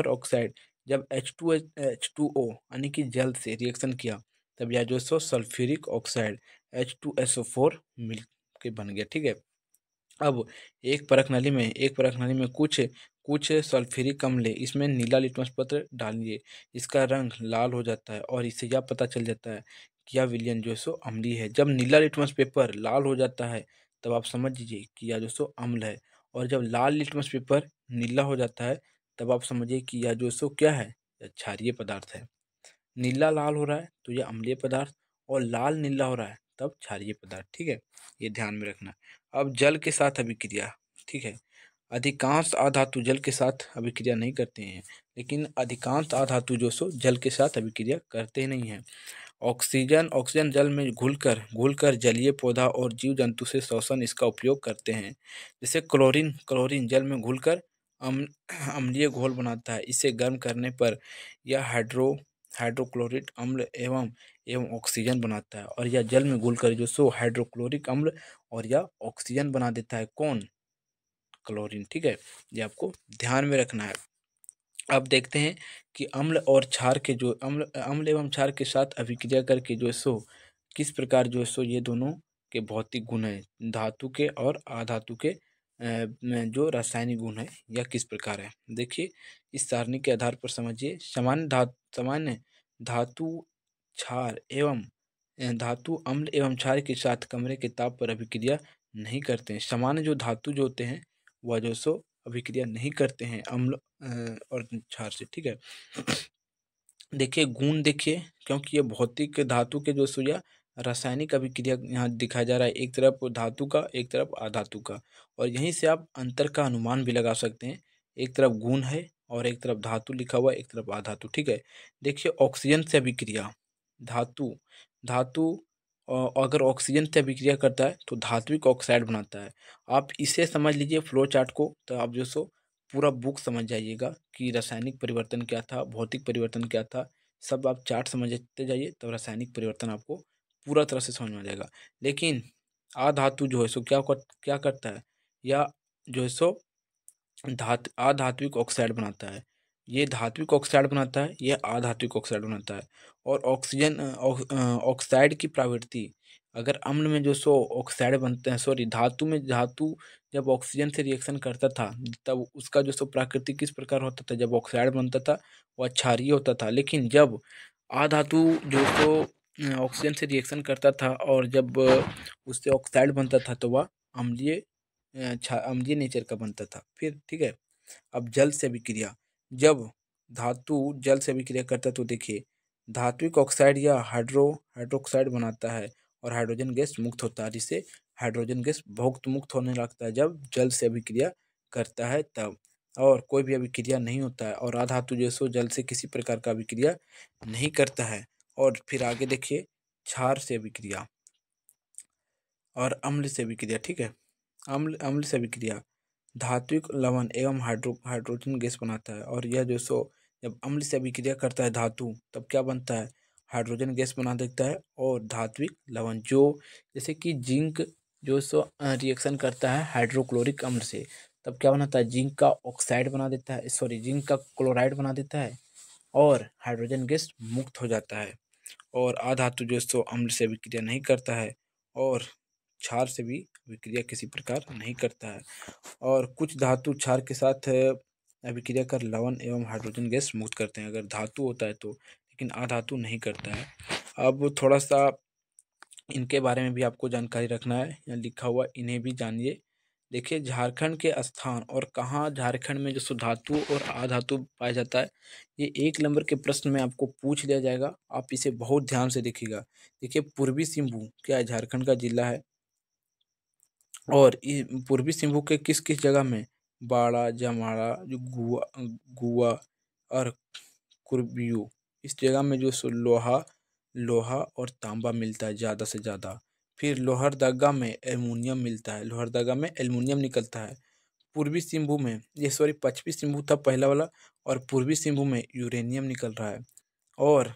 ऑक्साइड जब H2O यानी कि जल से रिएक्शन किया तब यह जो सो सल्फ्यूरिक ऑक्साइड H2SO4 मिल के बन गया, ठीक है। अब एक परख नली में कुछ सल्फ्यूरिक अम्ल इसमें नीला लिटमस पत्र डालिए। इसका रंग लाल हो जाता है और इससे यह पता चल जाता है कि यह विलयन जो है सो अम्लीय है। जब नीला लिटमस पेपर लाल हो जाता है तब आप समझ लीजिए कि यह जो सो अम्ल है, और जब लाल लिटमस पेपर नीला हो जाता है तब आप समझिए कि यह जो सो क्या है, यह क्षारीय पदार्थ है। नीला लाल हो रहा है तो ये अम्लीय पदार्थ, और लाल नीला हो रहा है तब क्षारीय पदार्थ, ठीक है। ये ध्यान में रखना। अब जल के साथ अभिक्रिया, ठीक है। अधिकांश अधातु जल के साथ अभिक्रिया नहीं करते हैं, लेकिन अधिकांश अधातु जो सो जल के साथ अभिक्रिया करते नहीं हैं। ऑक्सीजन जल में घुलकर जलीय पौधा और जीव जंतु से श्वसन इसका उपयोग करते हैं। जैसे क्लोरीन जल में घुलकर अम्लीय घोल बनाता है। इसे गर्म करने पर यह हाइड्रोक्लोरिक अम्ल एवं ऑक्सीजन बनाता है, और यह जल में घुलकर जो सो हाइड्रोक्लोरिक अम्ल और यह ऑक्सीजन बना देता है। कौन? क्लोरीन, ठीक है। ये आपको ध्यान में रखना है। अब देखते हैं कि अम्ल एवं क्षार के साथ अभिक्रिया करके जो सो किस प्रकार जो सो ये दोनों के भौतिक गुण है, धातु के और अधातु के में जो रासायनिक गुण है यह किस प्रकार है। देखिए इस सारणी के आधार पर समझिए। सामान्य धातु क्षार एवं धातु अम्ल एवं क्षार के साथ कमरे के ताप पर अभिक्रिया नहीं करते हैं। सामान्य जो धातु जो होते हैं वह जो सो अभिक्रिया नहीं करते हैं अम्ल और क्षार से, ठीक है। देखिए गुण देखिए, क्योंकि ये भौतिक धातु के जो सो या रासायनिक अभिक्रिया यहाँ दिखाया जा रहा है, एक तरफ धातु का एक तरफ अधातु का, और यहीं से आप अंतर का अनुमान भी लगा सकते हैं। एक तरफ गुण है और एक तरफ धातु लिखा हुआ है, एक तरफ अधातु, ठीक है। देखिए ऑक्सीजन से अभिक्रिया, धातु धातु अगर ऑक्सीजन से अभिक्रिया करता है तो धात्विक ऑक्साइड बनाता है। आप इसे समझ लीजिए फ्लो चार्ट को, तो आप जो सो पूरा बुक समझ जाइएगा कि रासायनिक परिवर्तन क्या था, भौतिक परिवर्तन क्या था। सब आप चार्ट समझते जाइए तो रासायनिक परिवर्तन आपको पूरा तरह से समझ में आ जाएगा। लेकिन अधातु जो है सो क्या करता है, या जो है सो अधात्विक ऑक्साइड बनाता है। ये धात्विक ऑक्साइड बनाता है, ये अधात्विक ऑक्साइड बनाता है। और ऑक्साइड की प्रवृत्ति, अगर अम्ल में जो सो ऑक्साइड बनते हैं, सॉरी धातु जब ऑक्सीजन से रिएक्शन करता था तब उसका जो सो प्रकृति किस प्रकार होता था, जब ऑक्साइड बनता था वह क्षारीय होता था। लेकिन जब अधातु जो सो ऑक्सीजन से रिएक्शन करता था और जब उससे ऑक्साइड बनता था तो वह अम्लीय नेचर का बनता था। फिर ठीक है। अब जल से अभिक्रिया, जब धातु जल से अभिक्रिया करता है तो देखिए धात्विक ऑक्साइड या हाइड्रोक्साइड बनाता है और हाइड्रोजन गैस मुक्त होता है, जिससे हाइड्रोजन गैस बहुत मुक्त होने लगता है जब जल से अभिक्रिया करता है तब। और कोई भी अभिक्रिया नहीं होता है और अधातु जो सो जल से किसी प्रकार का अभिक्रिया नहीं करता है। और फिर आगे देखिए क्षार से अभिक्रिया और अम्ल से अभिक्रिया, ठीक है। अम्ल से अभिक्रिया धात्विक लवण एवं हाइड्रोजन गैस बनाता है और यह जो सो जब अम्ल से अभिक्रिया करता है धातु तब क्या बनता है, हाइड्रोजन गैस बना देता है और धात्विक लवण जो जैसे कि जिंक जो सो रिएक्शन करता है हाइड्रोक्लोरिक अम्ल से तब क्या बनाता है, जिंक का ऑक्साइड बना देता है, सॉरी जिंक का क्लोराइड बना देता है और हाइड्रोजन गैस मुक्त हो जाता है। और अधातु जो सो अम्ल से अभिक्रिया नहीं करता है और क्षार से भी अभिक्रिया किसी प्रकार नहीं करता है। और कुछ धातु क्षार के साथ अभिक्रिया कर लवण एवं हाइड्रोजन गैस मुक्त करते हैं अगर धातु होता है तो, लेकिन अधातु नहीं करता है। अब थोड़ा सा इनके बारे में भी आपको जानकारी रखना है, यहाँ लिखा हुआ इन्हें भी जानिए। देखिए झारखंड के स्थान और कहाँ झारखंड में जो सो धातु और अधातु पाया जाता है, ये 1 नंबर के प्रश्न में आपको पूछ लिया जाएगा, आप इसे बहुत ध्यान से देखिएगा। देखिए पूर्वी सिंहभूम क्या है, झारखंड का जिला है और पूर्वी सिंहभूम के किस किस जगह में बाड़ा, जमाड़ा, जो गुआ और कुर्बियो, इस जगह में जो सो लोहा और तांबा मिलता है ज़्यादा से ज़्यादा। फिर लोहरदगा में एल्युमिनियम मिलता है, लोहरदगा में एल्युमिनियम निकलता है। पूर्वी सिंहभूम में ये सॉरी पश्चिमी सिंहभूम था पहला वाला और पूर्वी सिंहभूम में यूरेनियम निकल रहा है। और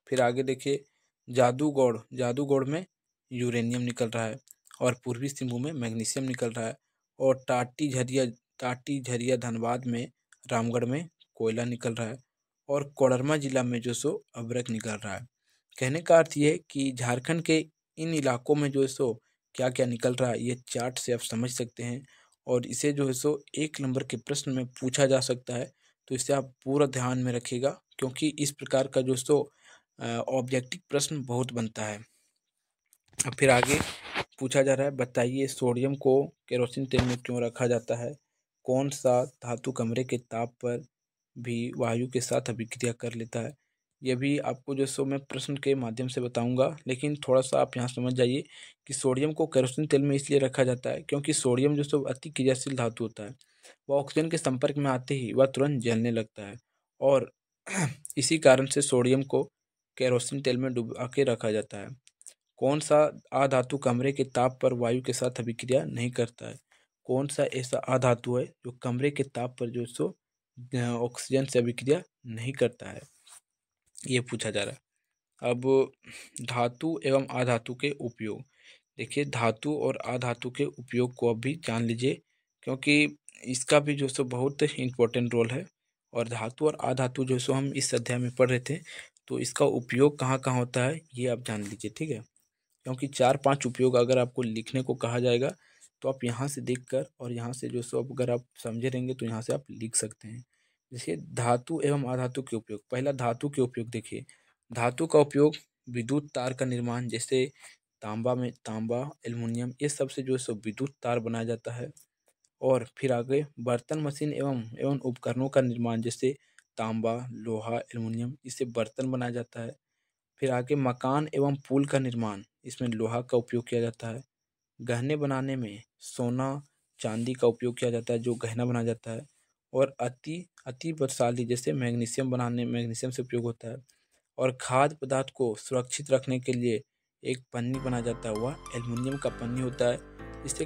फिर आगे देखिए जादूगौड़ में यूरेनियम निकल रहा है और पूर्वी सिंहभूम में मैग्नीशियम निकल रहा है। और टाटी झरिया धनबाद में रामगढ़ में कोयला निकल रहा है और कोडरमा जिला में जो सो अभ्रक निकल रहा है। कहने का अर्थ ये है कि झारखंड के इन इलाकों में जो है सो क्या क्या निकल रहा है ये चार्ट से आप समझ सकते हैं और इसे जो है सो 1 नंबर के प्रश्न में पूछा जा सकता है, तो इसे आप पूरा ध्यान में रखिएगा क्योंकि इस प्रकार का जो सो ऑब्जेक्टिव प्रश्न बहुत बनता है। अब फिर आगे पूछा जा रहा है, बताइए सोडियम को केरोसिन तेल में क्यों रखा जाता है, कौन सा धातु कमरे के ताप पर भी वायु के साथ अभिक्रिया कर लेता है। ये भी आपको जो सो मैं प्रश्न के माध्यम से बताऊंगा, लेकिन थोड़ा सा आप यहाँ समझ जाइए कि सोडियम को केरोसिन तेल में इसलिए रखा जाता है क्योंकि सोडियम जो सो अति क्रियाशील धातु होता है, वह ऑक्सीजन के संपर्क में आते ही वह तुरंत जलने लगता है और इसी कारण से सोडियम को केरोसिन तेल में डुबा के रखा जाता है। कौन सा अधातु कमरे के ताप पर वायु के साथ अभिक्रिया नहीं करता है, कौन सा ऐसा अधातु है जो कमरे के ताप पर जो सो ऑक्सीजन से अभिक्रिया नहीं करता है, ये पूछा जा रहा है। अब धातु एवं अधातु के उपयोग, देखिए धातु और अधातु के उपयोग को अब भी जान लीजिए क्योंकि इसका भी जो सो बहुत इम्पोर्टेंट रोल है। और धातु और अधातु जो सो हम इस अध्याय में पढ़ रहे थे, तो इसका उपयोग कहाँ कहाँ होता है ये आप जान लीजिए, ठीक है। क्योंकि 4-5 उपयोग अगर आपको लिखने को कहा जाएगा तो आप यहाँ से देखकर और यहाँ से जो सो अगर आप समझे रहेंगे तो यहाँ से आप लिख सकते हैं। जैसे धातु एवं अधातु के उपयोग, पहला धातु के उपयोग देखिए, धातु का उपयोग विद्युत तार का निर्माण, जैसे तांबा एल्युमिनियम ये सब से जो सो विद्युत तार बनाया जाता है। और फिर आगे बर्तन मशीन एवं उपकरणों का निर्माण, जैसे तांबा, लोहा, एल्युमिनियम इससे बर्तन बनाया जाता है। फिर आगे मकान एवं पुल का निर्माण, इसमें लोहा का उपयोग किया जाता है। गहने बनाने में सोना चांदी का उपयोग किया जाता है जो गहना बनाया जाता है। और अति बलशाली जैसे मैग्नीशियम से उपयोग होता है। और खाद्य पदार्थ को सुरक्षित रखने के लिए एक पन्नी बनाया जाता है, वह एल्युमिनियम का पन्नी होता है, जिससे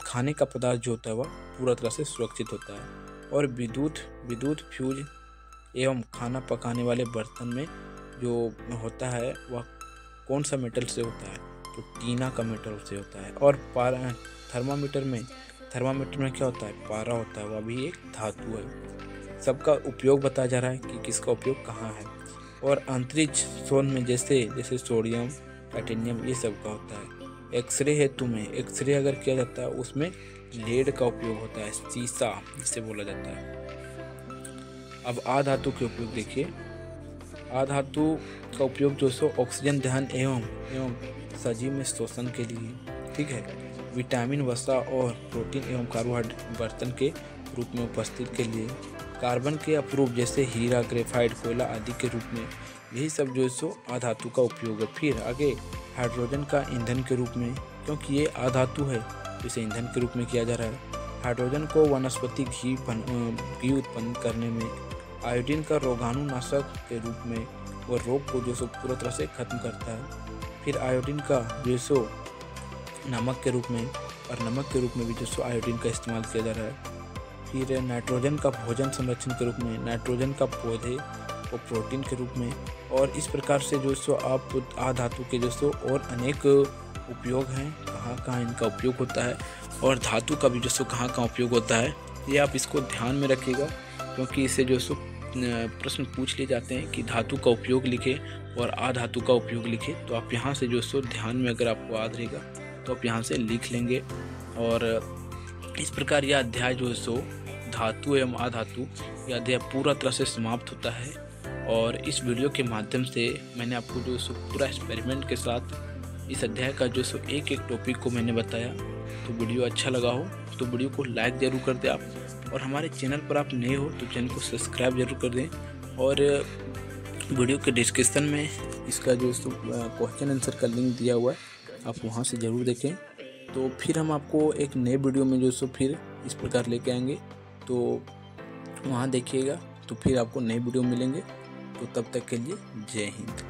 खाने का पदार्थ जो होता है वह पूरा तरह से सुरक्षित होता है। और विद्युत फ्यूज एवं खाना पकाने वाले बर्तन में जो होता है वह कौन सा मेटल से होता है, तो टीना का मेटल से होता है। और थर्मामीटर में क्या होता है, पारा होता है, वह भी एक धातु है। सबका उपयोग बताया जा रहा है कि किसका उपयोग कहाँ है। और अंतरिक्ष शोध में जैसे सोडियम, टाइटेनियम ये सब का होता है। एक्सरे हेतु में एक्सरे अगर किया जाता है उसमें लेड का उपयोग होता है, शीशा जिसे बोला जाता है। अब अधातु के उपयोग देखिए, अधातु का उपयोग जो सो ऑक्सीजन दहन एवं सजीव में शोषण के लिए, ठीक है, विटामिन वसा और प्रोटीन एवं कार्बोहाइड्रेट बर्तन के रूप में उपस्थित के लिए, कार्बन के अपरूप जैसे हीरा, ग्रेफाइट, कोयला आदि के रूप में। यही सब जो है सो अधातु का उपयोग है। फिर आगे हाइड्रोजन का ईंधन के रूप में, क्योंकि ये अधातु है तो इसे ईंधन के रूप में किया जा रहा है। हाइड्रोजन को वनस्पति घी उत्पन्न करने में, आयोडीन का रोगाणुनाशक के रूप में वह रोग को जो सो पूरा तरह से खत्म करता है। फिर आयोडीन का जो सो नमक के रूप में, और नमक के रूप में भी जो सो आयोडीन का इस्तेमाल किया जा रहा है। फिर नाइट्रोजन का भोजन संरक्षण के रूप में, नाइट्रोजन का पौधे और प्रोटीन के रूप में। और इस प्रकार से जो सो आप अधातु के जो सो और अनेक उपयोग हैं, कहाँ कहाँ इनका उपयोग होता है, और धातु का भी जो सो कहाँ कहाँ उपयोग होता है, ये आप इसको ध्यान में रखिएगा, क्योंकि इससे जो सो प्रश्न पूछ लिए जाते हैं कि धातु का उपयोग लिखे और अधातु का उपयोग लिखे। तो आप यहाँ से जो सो ध्यान में अगर आपको याद रहेगा तो आप यहाँ से लिख लेंगे। और इस प्रकार यह अध्याय जो है सो धातु एवं अधातु यह अध्याय पूरा तरह से समाप्त होता है। और इस वीडियो के माध्यम से मैंने आपको जो सो पूरा एक्सपेरिमेंट के साथ इस अध्याय का जो सो एक एक टॉपिक को मैंने बताया। तो वीडियो अच्छा लगा हो तो वीडियो को लाइक ज़रूर कर दें आप, और हमारे चैनल पर आप नए हो तो चैनल को सब्सक्राइब जरूर कर दें। और वीडियो के डिस्क्रिप्शन में इसका जो सो क्वेश्चन आंसर का लिंक दिया हुआ है, आप वहाँ से ज़रूर देखें। तो फिर हम आपको एक नए वीडियो में जो सो फिर इस प्रकार लेके आएंगे, तो वहाँ देखिएगा। तो फिर आपको नए वीडियो मिलेंगे। तो तब तक के लिए जय हिंद।